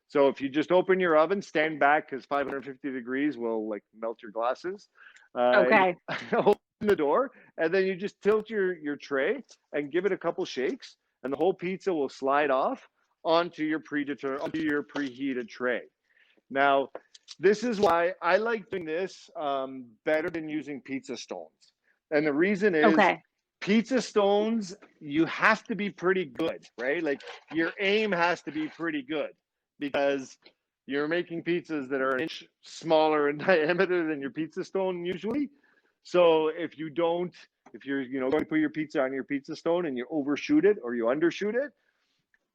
So if you just open your oven, stand back, because 550 degrees will melt your glasses. Open the door, and then you just tilt your tray and give it a couple shakes, and the whole pizza will slide off onto your preheated tray. Now, this is why I like doing this better than using pizza stones. And the reason is pizza stones, you have to be pretty good, right? Like your aim has to be pretty good because you're making pizzas that are an inch smaller in diameter than your pizza stone usually. So if you're going to put your pizza on your pizza stone and you overshoot it or you undershoot it,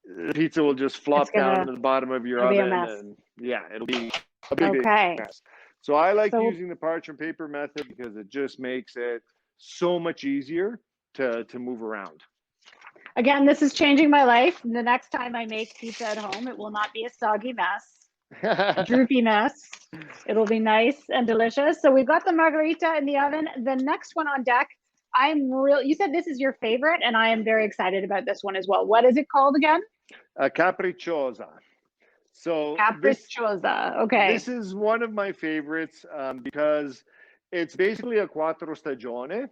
the pizza will just flop down to the bottom of your oven, and yeah, it'll be a big mess. So I like using the parchment paper method because it just makes it so much easier to move around. Again, this is changing my life. The next time I make pizza at home, it will not be a soggy mess, a droopy mess. It'll be nice and delicious. So we've got the margarita in the oven. The next one on deck, you said this is your favorite, and I am very excited about this one as well. What is it called again? Capricciosa. So Capricciosa. This is one of my favorites because it's basically a quattro stagione.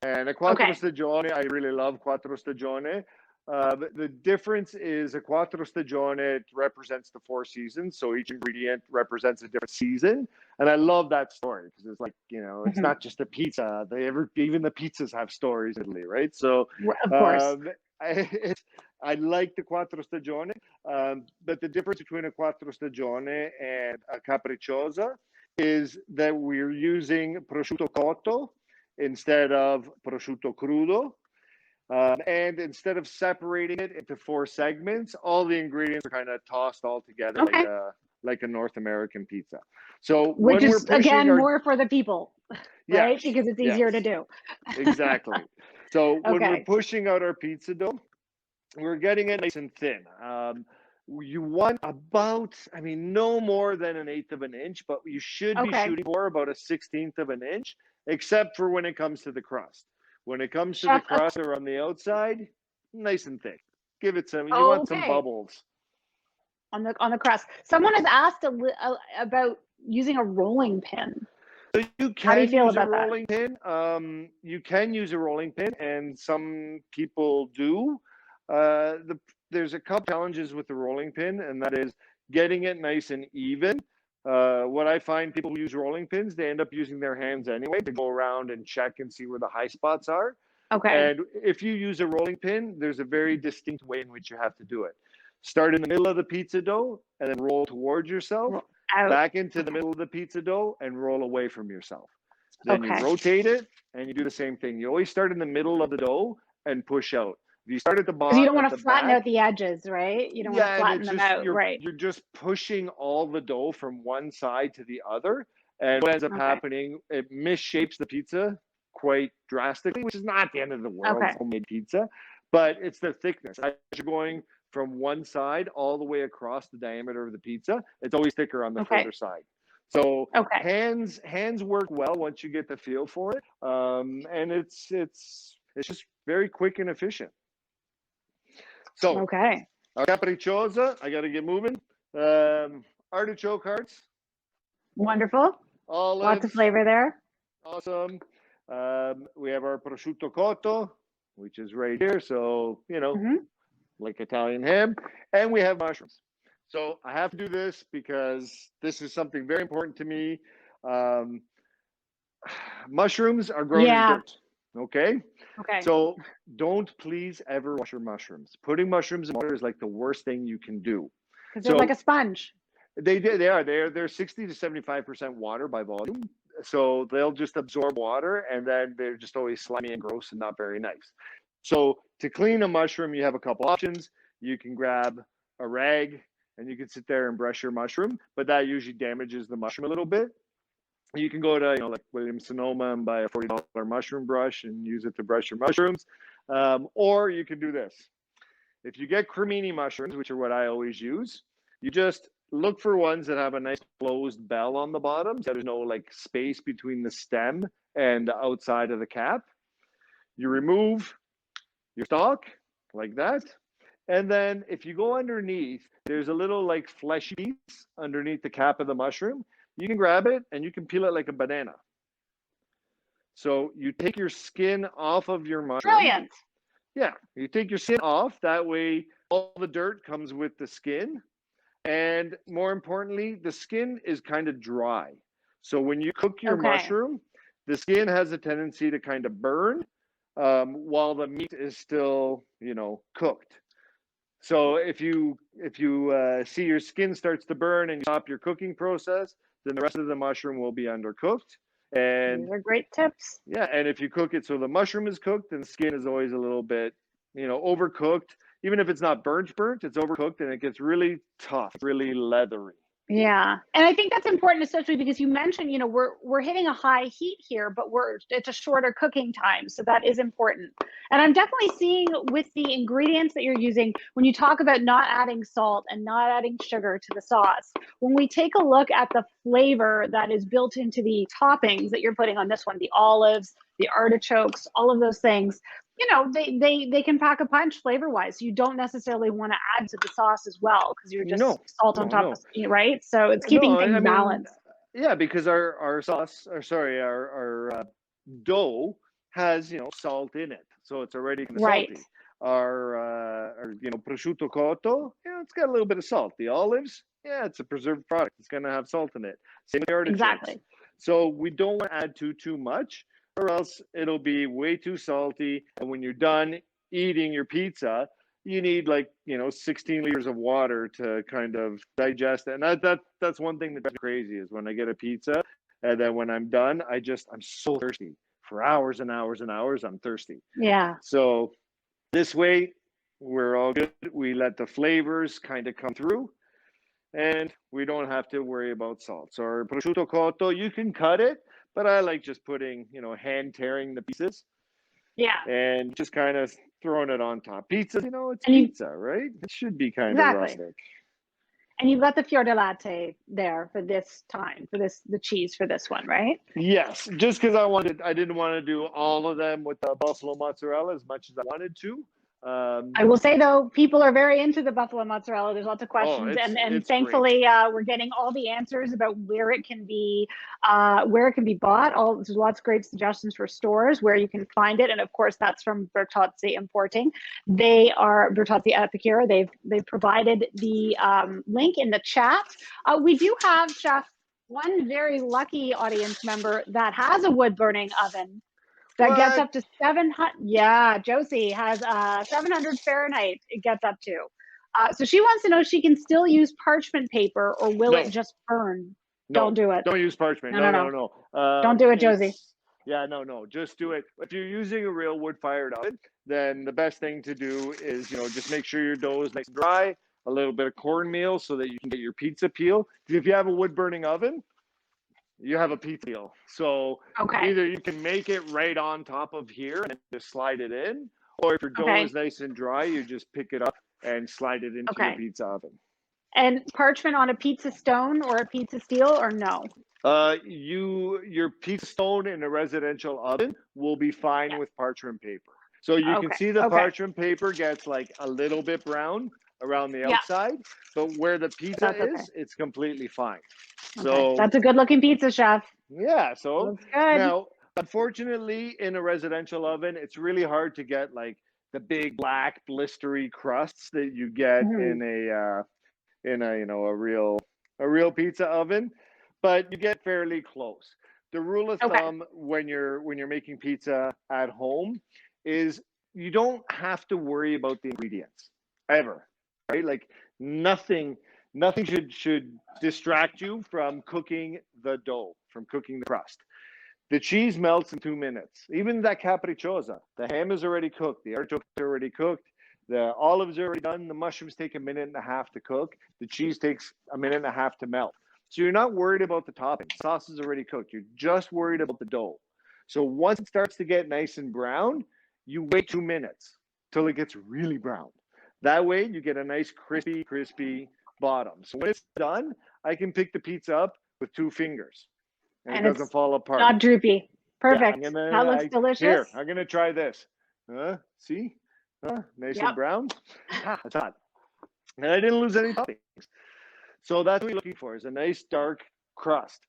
And a quattro stagione, I really love quattro stagione. The difference is a quattro stagione represents the 4 seasons. So each ingredient represents a different season. And I love that story because it's like, it's not just a pizza. Even the pizzas have stories in Italy, right? So of course. I like the quattro stagione, but the difference between a quattro stagione and a capricciosa is that we're using prosciutto cotto instead of prosciutto crudo. And instead of separating it into 4 segments, all the ingredients are kind of tossed all together like a North American pizza. So which is, again, more for the people, right? Because it's easier to do. Exactly. So when we're pushing out our pizza dough, we're getting it nice and thin. You want about, no more than 1/8 of an inch, but you should be shooting for about 1/16 of an inch, except for when it comes to the crust. When it comes to the crust or on the outside, nice and thick. Give it some, you want some bubbles. On the crust. Someone has asked about using a rolling pin. So you can use a rolling pin. You can use a rolling pin, and some people do. There's a couple challenges with the rolling pin, and that is getting it nice and even. What I find people who use rolling pins, they end up using their hands anyway to go around and check and see where the high spots are. And if you use a rolling pin, there's a very distinct way in which you have to do it. Start in the middle of the pizza dough and then roll towards yourself, back into the middle of the pizza dough and roll away from yourself. Then you rotate it and you do the same thing. You always start in the middle of the dough and push out. If you start at the bottom, you don't want to flatten out the edges, right? You don't want to flatten them out, right? You're just pushing all the dough from one side to the other, and what ends up happening, it misshapes the pizza quite drastically, which is not the end of the world. It's homemade pizza, but it's the thickness. As you're going from one side all the way across the diameter of the pizza, it's always thicker on the further side. So hands work well once you get the feel for it, and it's just very quick and efficient. So, our capricciosa, I got to get moving. Artichoke hearts. Wonderful. Olives. Lots of flavor there. Awesome. We have our prosciutto cotto, which is right here. So, like Italian ham. And we have mushrooms. So I have to do this because this is something very important to me. Mushrooms are grown in dirt. Okay. So don't please ever wash your mushrooms. Putting mushrooms in water is like the worst thing you can do. Because they're like a sponge. They are. They're 60 to 75% water by volume. So they'll just absorb water, and then they're just always slimy and gross and not very nice. So to clean a mushroom, you have a couple options. You can grab a rag and you can sit there and brush your mushroom, but that usually damages the mushroom a little bit. You can go to, like Williams Sonoma and buy a $40 mushroom brush and use it to brush your mushrooms. Or you can do this. If you get cremini mushrooms, which are what I always use, you just look for ones that have a nice closed bell on the bottom. So there's no like space between the stem and the outside of the cap. You remove your stalk like that. And then if you go underneath, there's a little like fleshy piece underneath the cap of the mushroom. You can grab it and you can peel it like a banana. So you take your skin off of your mushroom. Brilliant. Yeah, you take your skin off. That way all the dirt comes with the skin. And more importantly, the skin is kind of dry. So when you cook your Okay. mushroom, the skin has a tendency to kind of burn while the meat is still, cooked. So if you see your skin starts to burn and you stop your cooking process, then the rest of the mushroom will be undercooked. And These are great tips. yeah, and if you cook it so the mushroom is cooked, then the skin is always a little bit, overcooked. Even if it's not burnt, it's overcooked and it gets really tough, really leathery. Yeah. And I think that's important, especially because you mentioned, we're hitting a high heat here, but it's a shorter cooking time. So that is important. And I'm definitely seeing with the ingredients that you're using, when you talk about not adding salt and not adding sugar to the sauce, when we take a look at the flavor that is built into the toppings that you're putting on this one, the olives, the artichokes, all of those things, they can pack a punch flavor wise. You don't necessarily want to add to the sauce as well because you're just salt on top of, right? So it's keeping things balanced. Yeah, because our sauce, or sorry, our dough has salt in it, so it's already kind of salty. Our prosciutto cotto, it's got a little bit of salt. The olives, it's a preserved product. It's going to have salt in it. Same with the artichokes. Exactly. So we don't want to add too much, or else it'll be way too salty. And when you're done eating your pizza, you need 16 liters of water to kind of digest it. And that's one thing that drives me crazy is when I get a pizza and then when I'm done, I'm so thirsty for hours and hours and hours. I'm thirsty. Yeah. So this way we're all good. We let the flavors kind of come through and we don't have to worry about salt. So our prosciutto cotto, you can cut it, but I like just putting, hand tearing the pieces. Yeah. And just kind of throwing it on top. Pizza, it's pizza, right? It should be kind of rustic. And you've got the fior di latte there for this time, the cheese for this one, right? Yes, just because I didn't want to do all of them with the buffalo mozzarella as much as I wanted to. I will say though, people are very into the buffalo mozzarella. There's lots of questions, and thankfully we're getting all the answers about where it can be bought. There's lots of great suggestions for stores where you can find it, and of course that's from Bertozzi Importing. They are Bertozzi Epicure. They've provided the link in the chat. We do have, Chef, one very lucky audience member that has a wood burning oven. That gets up to 700. Yeah, Josie has 700 Fahrenheit. It gets up to. So she wants to know if she can still use parchment paper or will it just burn? No, don't do it. Don't use parchment. No. Don't do it, Josie. Yeah, no. Just do it. If you're using a real wood-fired oven, then the best thing to do is, just make sure your dough is nice and dry, a little bit of cornmeal so that you can get your pizza peel. If you have a wood-burning oven, you have a pizza peel. So either you can make it right on top of here and just slide it in, or if your dough is nice and dry, you just pick it up and slide it into your pizza oven. And parchment on a pizza stone or a pizza steel, or no? Your pizza stone in a residential oven will be fine with parchment paper. So you can see the parchment paper gets a little bit brown around the outside, but where the pizza is, it's completely fine. So that's a good looking pizza, Chef. Yeah, so looks good. Now, unfortunately, in a residential oven, it's really hard to get the big black blistery crusts that you get in a real pizza oven, but you get fairly close. The rule of thumb when you're making pizza at home is you don't have to worry about the ingredients ever, right? Nothing should distract you from cooking the dough, from cooking the crust. The cheese melts in 2 minutes. Even that capricciosa, the ham is already cooked, the artichokes are already cooked, the olives are already done, the mushrooms take 1.5 minutes to cook, the cheese takes 1.5 minutes to melt. So you're not worried about the topping. The sauce is already cooked. You're just worried about the dough. So once it starts to get nice and brown, you wait 2 minutes till it gets really brown. That way you get a nice crispy bottom. So when it's done, I can pick the pizza up with 2 fingers and it doesn't fall apart. Not droopy. Perfect. That looks delicious. Here, I'm going to try this. See? Nice and brown. That's hot. And I didn't lose any toppings. So that's what you're looking for, is a nice dark crust.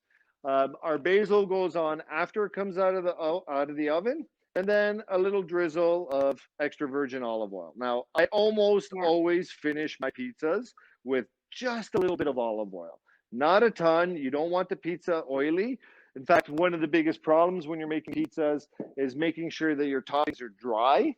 Our basil goes on after it comes out of the oven, and then a little drizzle of extra virgin olive oil. Now, I almost always finish my pizzas with just a little bit of olive oil, not a ton. You don't want the pizza oily. In fact, one of the biggest problems when you're making pizzas is making sure that your toppings are dry.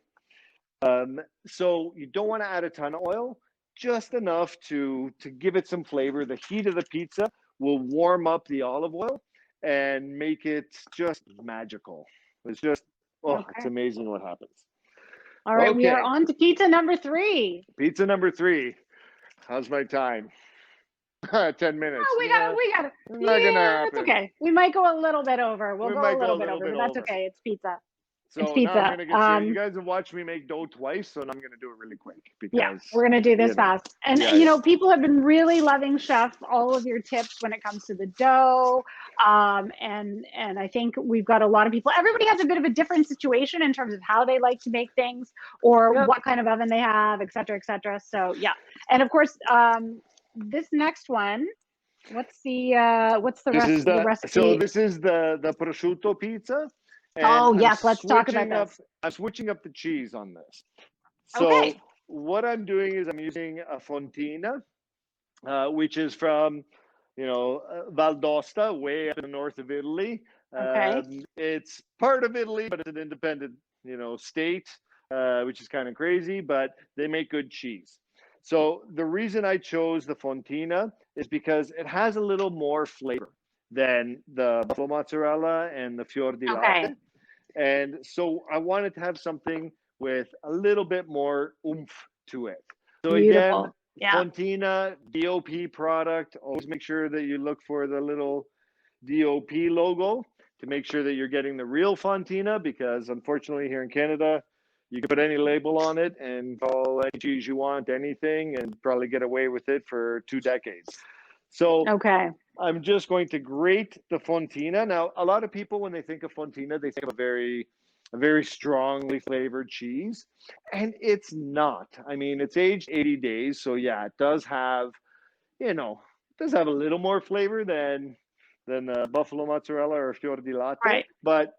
So you don't want to add a ton of oil, just enough to give it some flavor. The heat of the pizza will warm up the olive oil and make it just magical. It's just, it's amazing what happens. All right, we are on to pizza number 3. Pizza number 3. How's my time? 10 minutes. Oh, we got it. Not gonna happen. It's okay. We might go a little bit over. We'll go a little bit over, but that's over. okay. It's pizza. So it's pizza. Now I'm gonna get serious. You guys have watched me make dough twice, so now I'm gonna do it really quick because we're gonna do this fast. And you know, people have been really loving, Chef, all of your tips when it comes to the dough. And I think we've got a lot of people. Everybody has a bit of a different situation in terms of how they like to make things or what kind of oven they have, et cetera, et cetera. So and of course, this next one. What's the recipe? So this is the prosciutto pizza. And yes, let's talk about this. I'm switching up the cheese on this. So what I'm doing is I'm using a fontina, which is from, Val d'Aosta, way up in the north of Italy. It's part of Italy, but it's an independent, state, which is kind of crazy, but they make good cheese. So the reason I chose the fontina is because it has a little more flavor than the buffalo mozzarella and the fior di latte. And so I wanted to have something with a little bit more oomph to it. So again, fontina, DOP product. Always make sure that you look for the little DOP logo to make sure that you're getting the real fontina, because unfortunately here in Canada, you can put any label on it and call any cheese you want anything and probably get away with it for 2 decades. So I'm just going to grate the fontina. Now, a lot of people, when they think of fontina, they think of a very strongly flavored cheese, and it's not. I mean, it's aged 80 days, so yeah, it does have, a little more flavor than buffalo mozzarella or fior di latte. But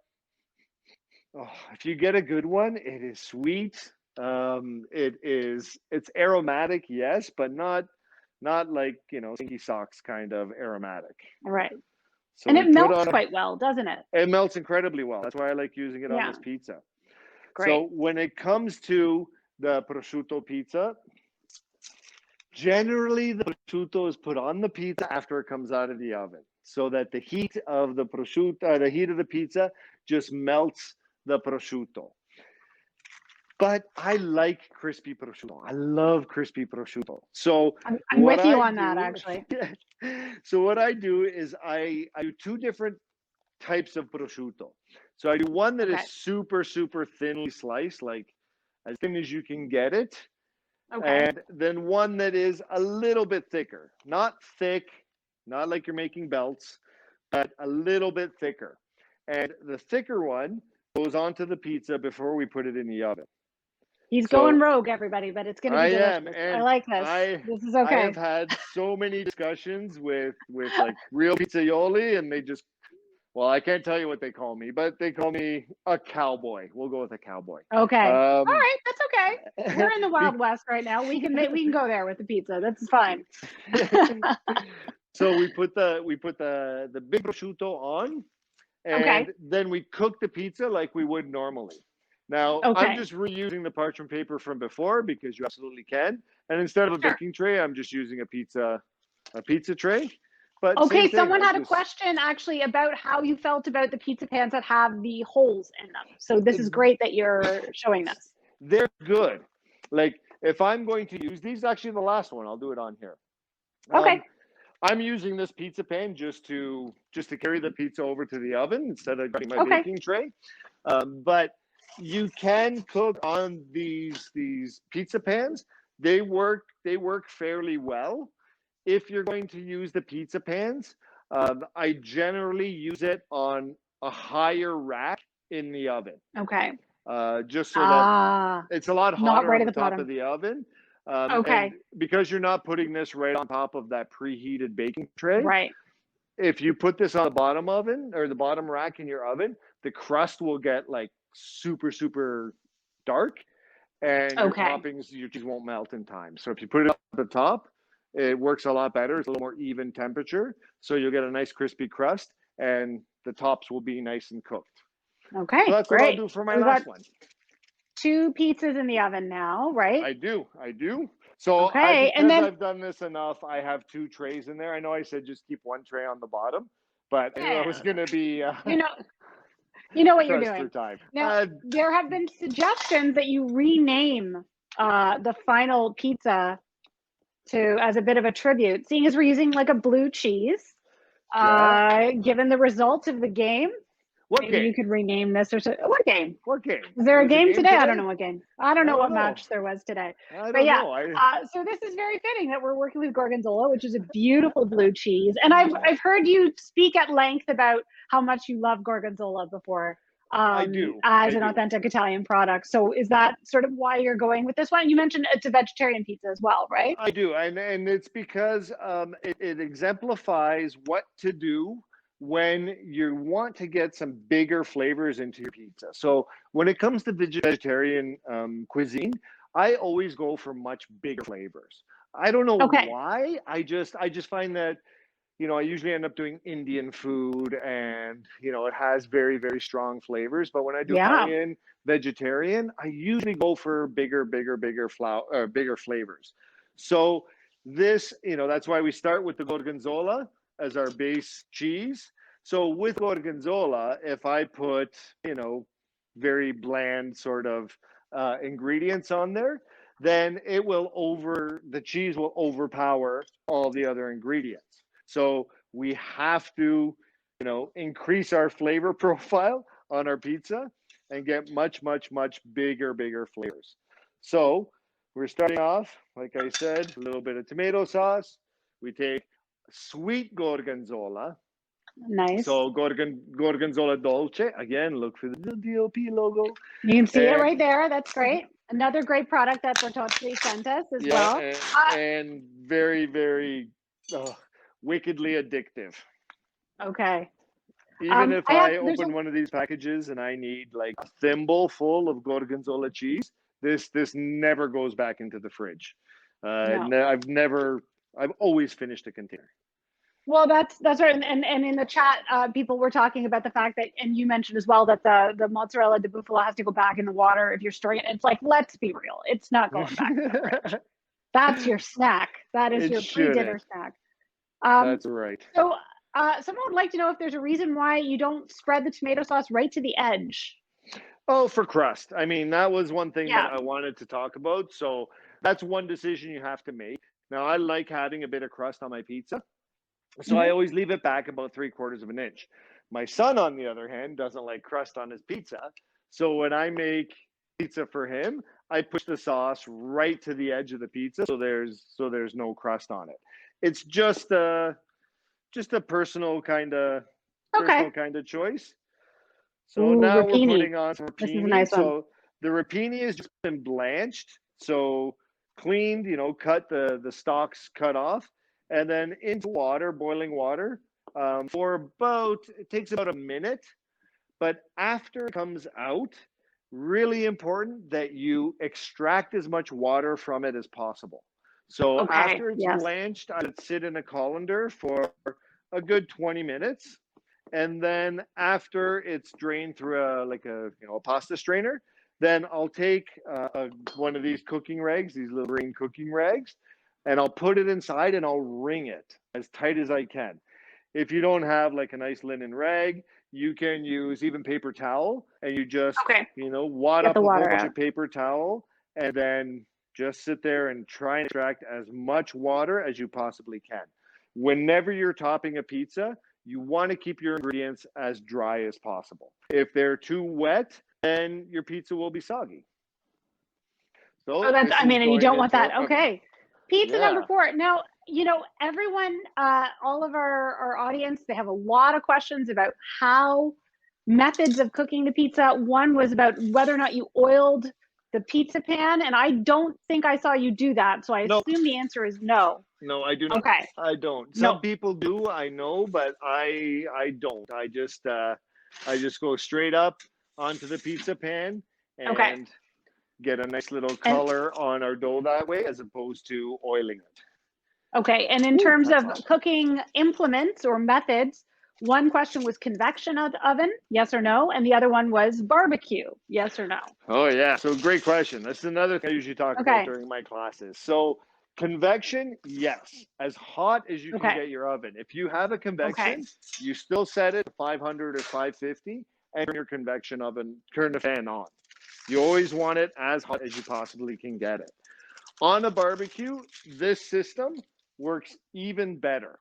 if you get a good one, it is sweet. It's aromatic, yes, but not like, stinky socks kind of aromatic. Right. So and it melts quite well, doesn't it? It melts incredibly well. That's why I like using it on this pizza. Great. So when it comes to the prosciutto pizza, generally the prosciutto is put on the pizza after it comes out of the oven, so that the heat of the prosciutto, the heat of the pizza just melts the prosciutto. But I like crispy prosciutto. I love crispy prosciutto. So I'm with you on that, actually. So what I do is I do 2 different types of prosciutto. So I do one that is super, super thinly sliced, like as thin as you can get it. And then one that is a little bit thicker. Not thick, not like you're making belts, but a little bit thicker. And the thicker one goes onto the pizza before we put it in the oven. He's going rogue, everybody, but it's going to be delicious. I like this. This is okay. I have had so many discussions with like real pizzaioli, and they just, I can't tell you what they call me, but they call me a cowboy. We'll go with a cowboy. Okay. All right, that's okay. We're in the Wild West right now. We can go there with the pizza. That's fine. So we put the big prosciutto on, and then we cook the pizza like we would normally. Now, I'm just reusing the parchment paper from before because you absolutely can. And instead of a baking tray, I'm just using a pizza tray. But someone had a question actually about how you felt about the pizza pans that have the holes in them. So this is great that you're showing this. They're good. Like if I'm going to use these, actually the last one, I'll do it on here. I'm using this pizza pan just to carry the pizza over to the oven instead of getting my baking tray. But you can cook on these pizza pans. They work fairly well. If you're going to use the pizza pans, I generally use it on a higher rack in the oven. Just so that it's a lot hotter on the top of the oven. And because you're not putting this right on top of that preheated baking tray. If you put this on the bottom oven or the bottom rack in your oven, the crust will get like super, super dark, and your toppings, your cheese won't melt in time. So if you put it up at the top, it works a lot better. It's a little more even temperature, so you'll get a nice crispy crust, and the tops will be nice and cooked. Okay, So that's great. what I'll do for my We've last got one. 2 pizzas in the oven now, right? I do. So Okay, and because then I've done this enough, I have 2 trays in there. I know I said just keep 1 tray on the bottom, but I knew I was going to be you know what you're pressed for doing. time. Now, there have been suggestions that you rename the final pizza as a bit of a tribute, seeing as we're using like a blue cheese. Given the result of the game, maybe you could rename this or so. What game? What game? Is there a game game today? I don't know what game. I don't know what know. match there was today. I But don't yeah, know. so this is very fitting that we're working with Gorgonzola, which is a beautiful blue cheese. And I've heard you speak at length about how much you love Gorgonzola before. I do. As an authentic Italian product. So is that sort of why you're going with this one? You mentioned it's a vegetarian pizza as well, right? I do, and it's because it exemplifies what to do when you want to get some bigger flavors into your pizza. So when it comes to vegetarian cuisine, I always go for much bigger flavors. I don't know why. I just find that, you know, I usually end up doing Indian food, and you know, it has very, very strong flavors. But when I do high-end vegetarian, I usually go for bigger flavors. So this, you know, that's why we start with the Gorgonzola as our base cheese. So with Gorgonzola, if I put, you know, very bland sort of ingredients on there, then the cheese will overpower all the other ingredients. So we have to, you know, increase our flavor profile on our pizza and get much, much, much bigger flavors. So we're starting off, like I said, a little bit of tomato sauce. We take sweet Gorgonzola. Nice. So Gorgonzola Dolce. Again, look for the DOP logo. You can see it right there. That's great. Another great product that Tutti sent us as well. And very, very wickedly addictive. Okay. Even if I open one of these packages and I need like a thimble full of Gorgonzola cheese, this never goes back into the fridge. I've always finished a container. Well, that's right. And in the chat, people were talking about the fact that, and you mentioned as well, that the mozzarella di bufala has to go back in the water if you're storing it. It's like, let's be real. It's not going back in the fridge. That's your snack. That is your pre-dinner snack. That's right. So someone would like to know if there's a reason why you don't spread the tomato sauce right to the edge. Oh, for crust. I mean, that was one thing that I wanted to talk about. So that's one decision you have to make. Now, I like having a bit of crust on my pizza. So I always leave it back about 3/4 of an inch. My son, on the other hand, doesn't like crust on his pizza. So when I make pizza for him, I push the sauce right to the edge of the pizza, so there's no crust on it. It's just a personal kind of choice. So now we're putting on some rapini. This is a nice one. So the rapini has just been blanched, so cleaned, you know, cut the stalks cut off, and then into water, boiling water, it takes about a minute. But after it comes out, really important that you extract as much water from it as possible. So after it's blanched, I would sit in a colander for a good 20 minutes. And then after it's drained through a pasta strainer, then I'll take one of these cooking rags, these little green cooking rags, and I'll put it inside and I'll wring it as tight as I can. If you don't have like a nice linen rag, you can use even paper towel, and you just, wad up a whole bunch of paper towel, and then just sit there and try and extract as much water as you possibly can. Whenever you're topping a pizza, you want to keep your ingredients as dry as possible. If they're too wet, then your pizza will be soggy. So and you don't want that. Okay. Pizza number 4. Now, everyone, all of our audience, they have a lot of questions about methods of cooking the pizza. One was about whether or not you oiled the pizza pan, and I don't think I saw you do that. So I assume the answer is no. No, I do not. Okay. I don't. Some people do, I know, but I don't. I just go straight up onto the pizza pan and get a nice little color on our dough that way, as opposed to oiling it. Okay, and in terms of cooking implements or methods, one question was convection oven, yes or no, and the other one was barbecue, yes or no. Oh yeah, so great question. This is another thing I usually talk Okay. about during my classes. So convection, yes, as hot as you can get your oven. If you have a convection, you still set it to 500 or 550 and turn your convection oven, turn the fan on. You always want it as hot as you possibly can get it. On a barbecue, this system works even better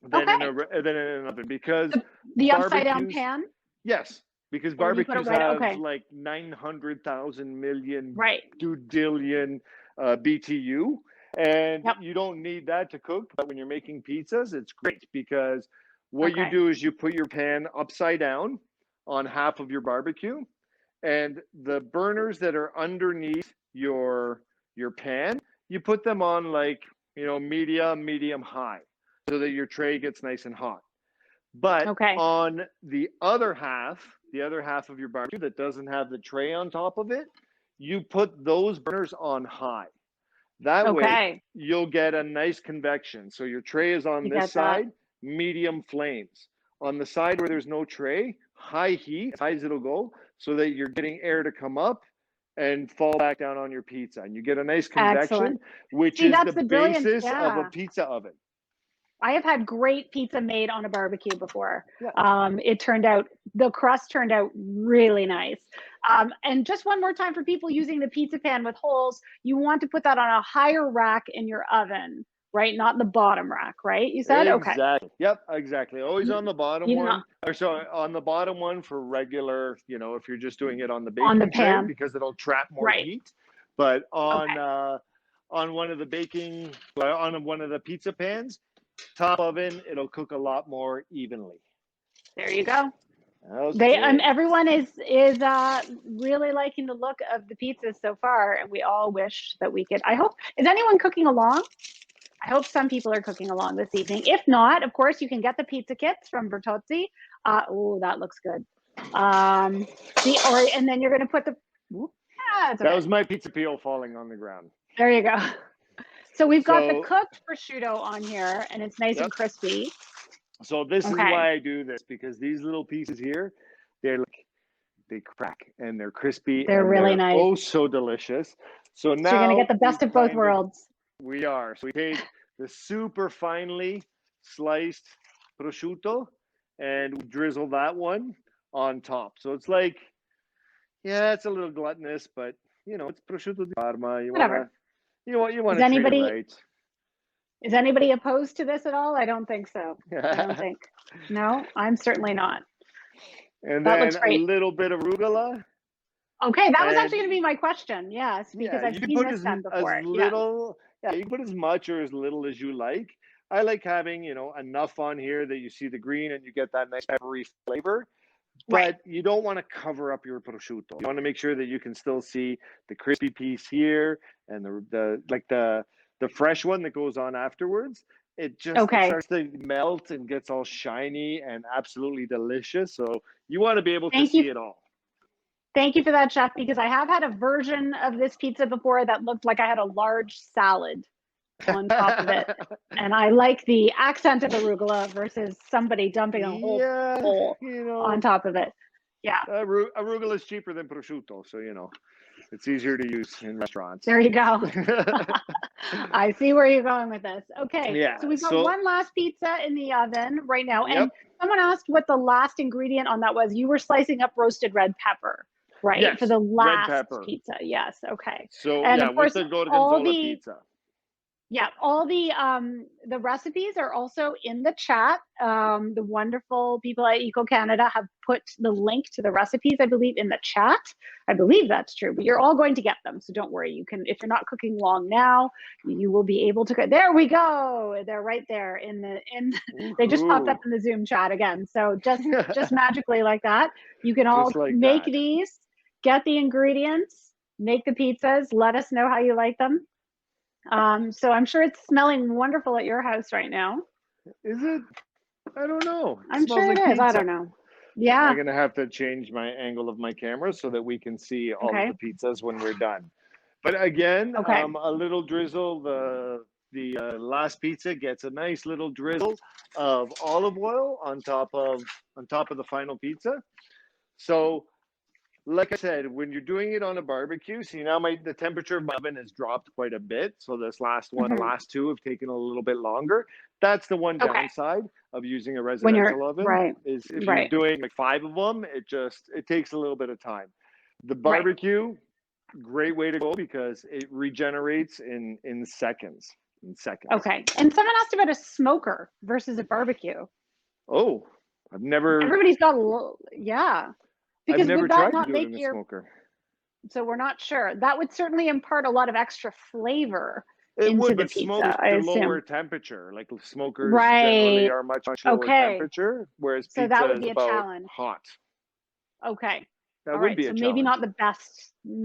than in an oven because the upside down pan. Yes, because barbecues have like 900,000 million dudillion BTU, and you don't need that to cook. But when you're making pizzas, it's great because what you do is you put your pan upside down on half of your barbecue, and the burners that are underneath your pan, you put them on like, medium high, so that your tray gets nice and hot. But on the other half of your barbecue that doesn't have the tray on top of it, you put those burners on high. That way you'll get a nice convection. So your tray is on this side, medium flames. On the side where there's no tray, high heat, as high as it'll go, so that you're getting air to come up and fall back down on your pizza. And you get a nice convection, which is the basis of a pizza oven. I have had great pizza made on a barbecue before. The crust turned out really nice. And just one more time for people using the pizza pan with holes, you want to put that on a higher rack in your oven, right? Not the bottom rack, right? You said? Exactly. Yep, exactly. Always on the bottom one. Or so on the bottom one for regular, if you're just doing it on the baking tray, because it'll trap more heat. But on one of the pizza pans, top oven, it'll cook a lot more evenly. There you go. Everyone is really liking the look of the pizzas so far, and we all wish that we could. Is anyone cooking along? I hope some people are cooking along this evening. If not, of course, you can get the pizza kits from Bertozzi. That looks good. And then you're going to put the. That was my pizza peel falling on the ground. There you go. So we've got the cooked prosciutto on here, and it's nice and crispy. So this is why I do this, because these little pieces here, they crack and they're crispy. They're really nice. Oh, so delicious. So now you're going to get the best of both worlds. We are. So we take the super finely sliced prosciutto and we drizzle that one on top. So it's like, it's a little gluttonous, but it's prosciutto di Parma. Whatever. You want to treat it right. Is anybody opposed to this at all? I don't think so. I don't think. No, I'm certainly not. And then a little bit of arugula. Okay, that was actually going to be my question. Yes, because I've seen this done before. You can put as much or as little as you like. I like having, enough on here that you see the green and you get that nice peppery flavor. But you don't want to cover up your prosciutto. You want to make sure that you can still see the crispy piece here and the fresh one that goes on afterwards. It just starts to melt and gets all shiny and absolutely delicious. So you want to be able to see it all. Thank you for that, Chef, because I have had a version of this pizza before that looked like I had a large salad on top of it. And I like the accent of arugula versus somebody dumping a whole bowl on top of it. Yeah. Arugula is cheaper than prosciutto, so it's easier to use in restaurants. There you go. I see where you're going with this. Okay. Yeah. So we've got one last pizza in the oven right now. And someone asked what the last ingredient on that was. You were slicing up roasted red pepper, right? Yes, for the last red pepper. pizza. Yes. Okay. So and of course, with the gorgonzola pizza. Yeah, all the recipes are also in the chat. The wonderful people at Eco Canada have put the link to the recipes, I believe, in the chat. I believe that's true, but you're all going to get them, so don't worry. You can, if you're not cooking long now, you will be able to go. There we go. They're right there they just popped up in the Zoom chat again. So just magically like that, you can all make these, get the ingredients, make the pizzas. Let us know how you like them. So I'm sure it's smelling wonderful at your house right now. Is it? I don't know. I'm sure it is. I don't know. Yeah. I'm going to have to change my angle of my camera so that we can see all of the pizzas when we're done. But again, a little drizzle, the the last pizza gets a nice little drizzle of olive oil on top of the final pizza. So, like I said, when you're doing it on a barbecue, see now the temperature of my oven has dropped quite a bit. So this last one, the last two have taken a little bit longer. That's the one downside of using a residential oven is if you're doing like 5 of them, it takes a little bit of time. The barbecue, great way to go because it regenerates in seconds. Okay. And someone asked about a smoker versus a barbecue. Oh, I've never. Everybody's got a little, yeah. Because I've never would that tried not to do it make in a your smoker. So we're not sure. That would certainly impart a lot of extra flavor It into would, the but pizza, smokers I are assume. lower temperature. Like smokers generally are much lower temperature, whereas So pizza that would is be a about challenge. hot. Okay. That All would right. be So a maybe challenge.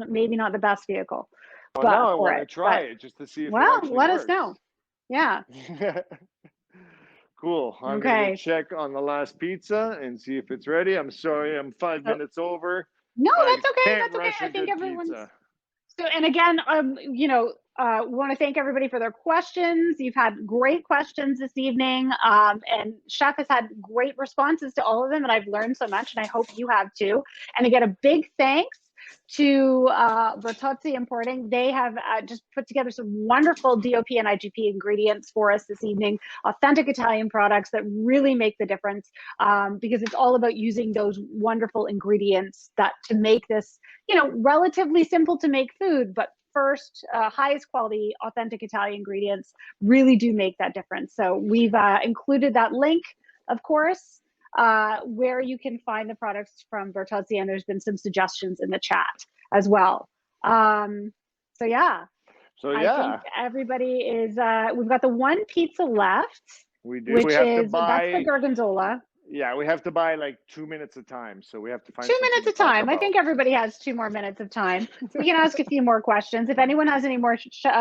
maybe not the best vehicle. Well, but now I for want to it. try But, it just to see if it well, actually let works. us know. Yeah. Cool. I'm Okay. going to check on the last pizza and see if it's ready. I'm sorry, I'm 5 minutes over. No, I that's okay. can't That's okay. rush a I think good everyone's pizza. So, and again, we want to thank everybody for their questions. You've had great questions this evening, and Chef has had great responses to all of them, and I've learned so much, and I hope you have too. And again, a big thanks to Bertozzi Importing. They have just put together some wonderful DOP and IGP ingredients for us this evening, authentic Italian products that really make the difference, because it's all about using those wonderful ingredients that to make this, relatively simple to make food, but first, highest quality, authentic Italian ingredients really do make that difference. So we've included that link, of course, where you can find the products from Bertozzi, and there's been some suggestions in the chat as well. So yeah. I think everybody is, we've got the one pizza left. We do. Which we have is, to buy, that's the Gorgonzola. Yeah, we have to buy like 2 minutes of time. So we have to find 2 minutes of time. I think everybody has 2 more minutes of time. We can ask a few more questions. If anyone has any more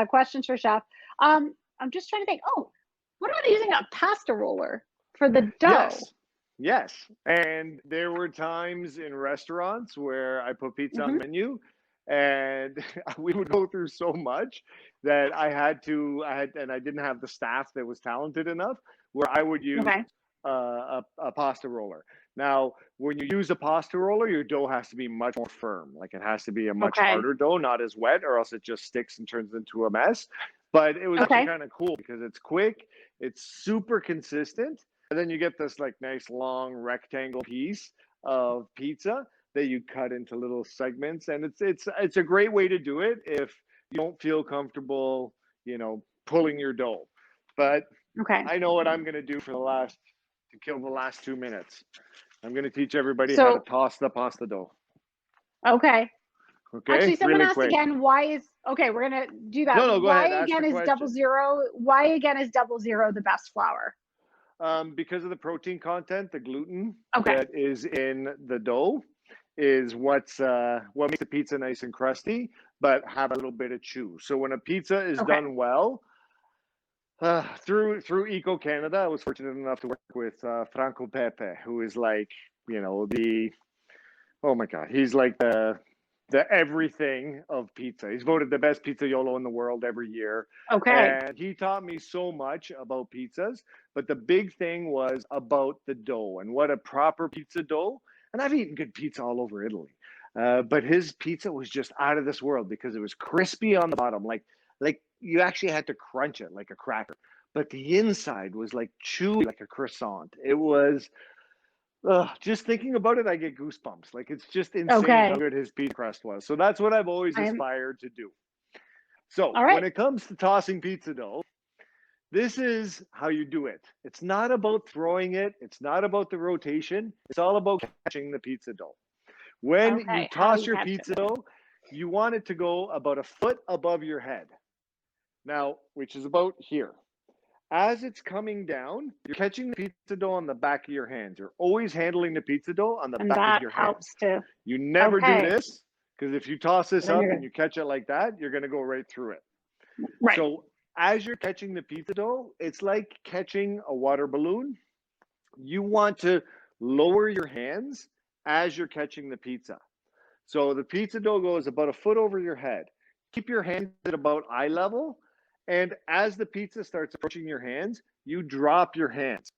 questions for Chef, I'm just trying to think. Oh, what about using a pasta roller for the dough? Yes. And there were times in restaurants where I put pizza on the menu, and we would go through so much that I didn't have the staff that was talented enough where I would use a pasta roller. Now, when you use a pasta roller, your dough has to be much more firm. Like it has to be a much harder dough, not as wet, or else it just sticks and turns into a mess. But it was actually kind of cool because it's quick, it's super consistent, and then you get this like nice long rectangle piece of pizza that you cut into little segments, and it's a great way to do it if you don't feel comfortable, pulling your dough. But I know what I'm going to do to kill the last 2 minutes. I'm going to teach everybody how to toss the pasta dough. Okay. Actually, someone really asked quick. again, we're going to do that. No, go ahead. Why again is double zero the best flour? Because of the protein content, the gluten that is in the dough is what makes the pizza nice and crusty, but have a little bit of chew. So when a pizza is done well, through Eco Canada, I was fortunate enough to work with Franco Pepe, who is like, oh my God, he's like the everything of pizza. He's voted the best pizzaiolo in the world every year. And he taught me so much about pizzas, but the big thing was about the dough and what a proper pizza dough. And I've eaten good pizza all over Italy, but his pizza was just out of this world because it was crispy on the bottom, like you actually had to crunch it like a cracker, but the inside was like chewy, like a croissant. It was, just thinking about it, I get goosebumps. Like it's just insane how good his pizza crust was. So that's what I've always aspired to do. So when it comes to tossing pizza dough, this is how you do it. It's not about throwing it. It's not about the rotation. It's all about catching the pizza dough. When you toss your pizza dough, you want it to go about a foot above your head. Now, which is about here. As it's coming down, you're catching the pizza dough on the back of your hands. You're always handling the pizza dough on the back of your hands. Too. You never do this, because if you toss this up and you catch it like that, you're going to go right through it. Right. So as you're catching the pizza dough, it's like catching a water balloon. You want to lower your hands as you're catching the pizza. So the pizza dough goes about a foot over your head. Keep your hands at about eye level, And as the pizza starts approaching your hands, you drop your hands.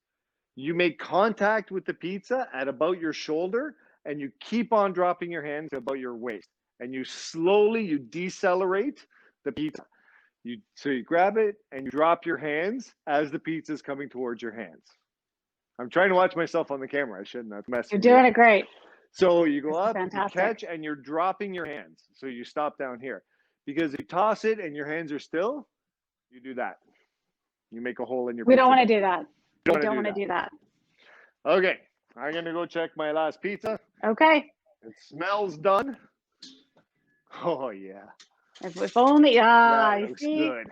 You make contact with the pizza at about your shoulder, and you keep on dropping your hands to about your waist. And you slowly, decelerate the pizza. So you grab it and you drop your hands as the pizza is coming towards your hands. I'm trying to watch myself on the camera. I shouldn't. That's messing. You're doing it great. So you go up, you fantastic. catch, and you're dropping your hands. So you stop down here. Because if you toss it and your hands are still, you do that. You make a hole in your We pizza. don't want to do that. We We don't want to do that. Okay. I'm going to go check my last pizza. Okay. It smells done. Oh, yeah. If only, That you looks see. good.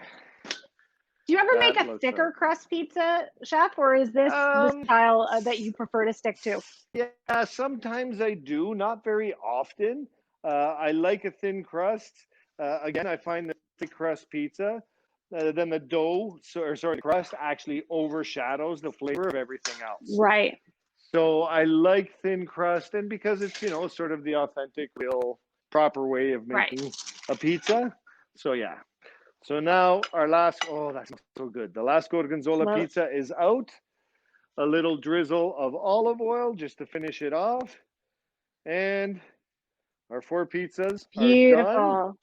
Do you ever That make a looks thicker good. crust pizza, chef, or is this the style that you prefer to stick to? Yeah, sometimes I do, not very often. I like a thin crust. Again, I find the thick crust pizza, then the dough, the crust actually overshadows the flavor of everything else. Right. So I like thin crust, and because it's, sort of the authentic, real, proper way of making a pizza. So yeah. So now our last, oh, that smells so good. The last gorgonzola pizza is out. A little drizzle of olive oil just to finish it off. And our 4 pizzas are done.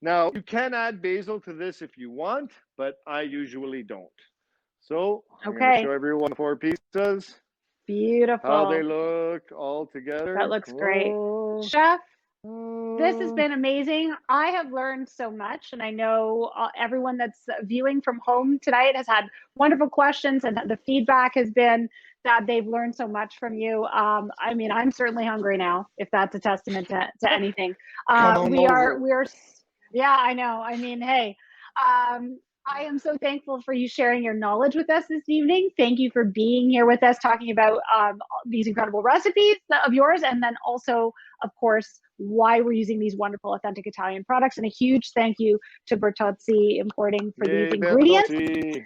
Now, you can add basil to this if you want, but I usually don't. So I'm going to show everyone 4 pizzas. Beautiful. How they look all together. That looks great. Chef, this has been amazing. I have learned so much, and I know everyone that's viewing from home tonight has had wonderful questions, and the feedback has been that they've learned so much from you. I mean, I'm certainly hungry now, if that's a testament to anything. We are, yeah, I know. I mean, hey, I am so thankful for you sharing your knowledge with us this evening. Thank you for being here with us, talking about these incredible recipes of yours, and then also, of course, why we're using these wonderful, authentic Italian products. And a huge thank you to Bertozzi Importing for these ingredients. Bertozzi.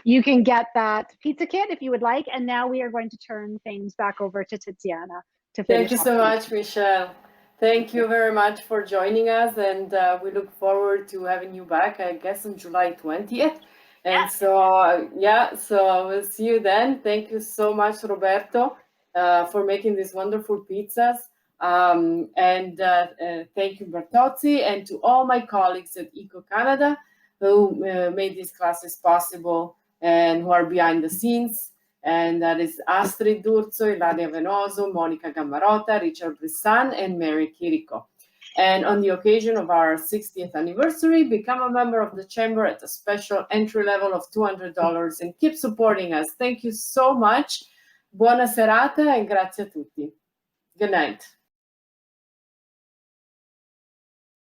You can get that pizza kit if you would like. And now we are going to turn things back over to Tiziana to finish. Thank you so much, Michelle. Thank you very much for joining us, and we look forward to having you back, I guess, on July 20th. And so, so we'll see you then. Thank you so much, Roberto, for making these wonderful pizzas. And thank you, Bertozzi, and to all my colleagues at Eco Canada who made these classes possible and who are behind the scenes. And that is Astrid Durzo, Ilaria Venoso, Monica Gammarotta, Richard Brissan, and Mary Chirico. And on the occasion of our 60th anniversary, become a member of the Chamber at a special entry level of $200 and keep supporting us. Thank you so much. Buona serata e grazie a tutti. Good night.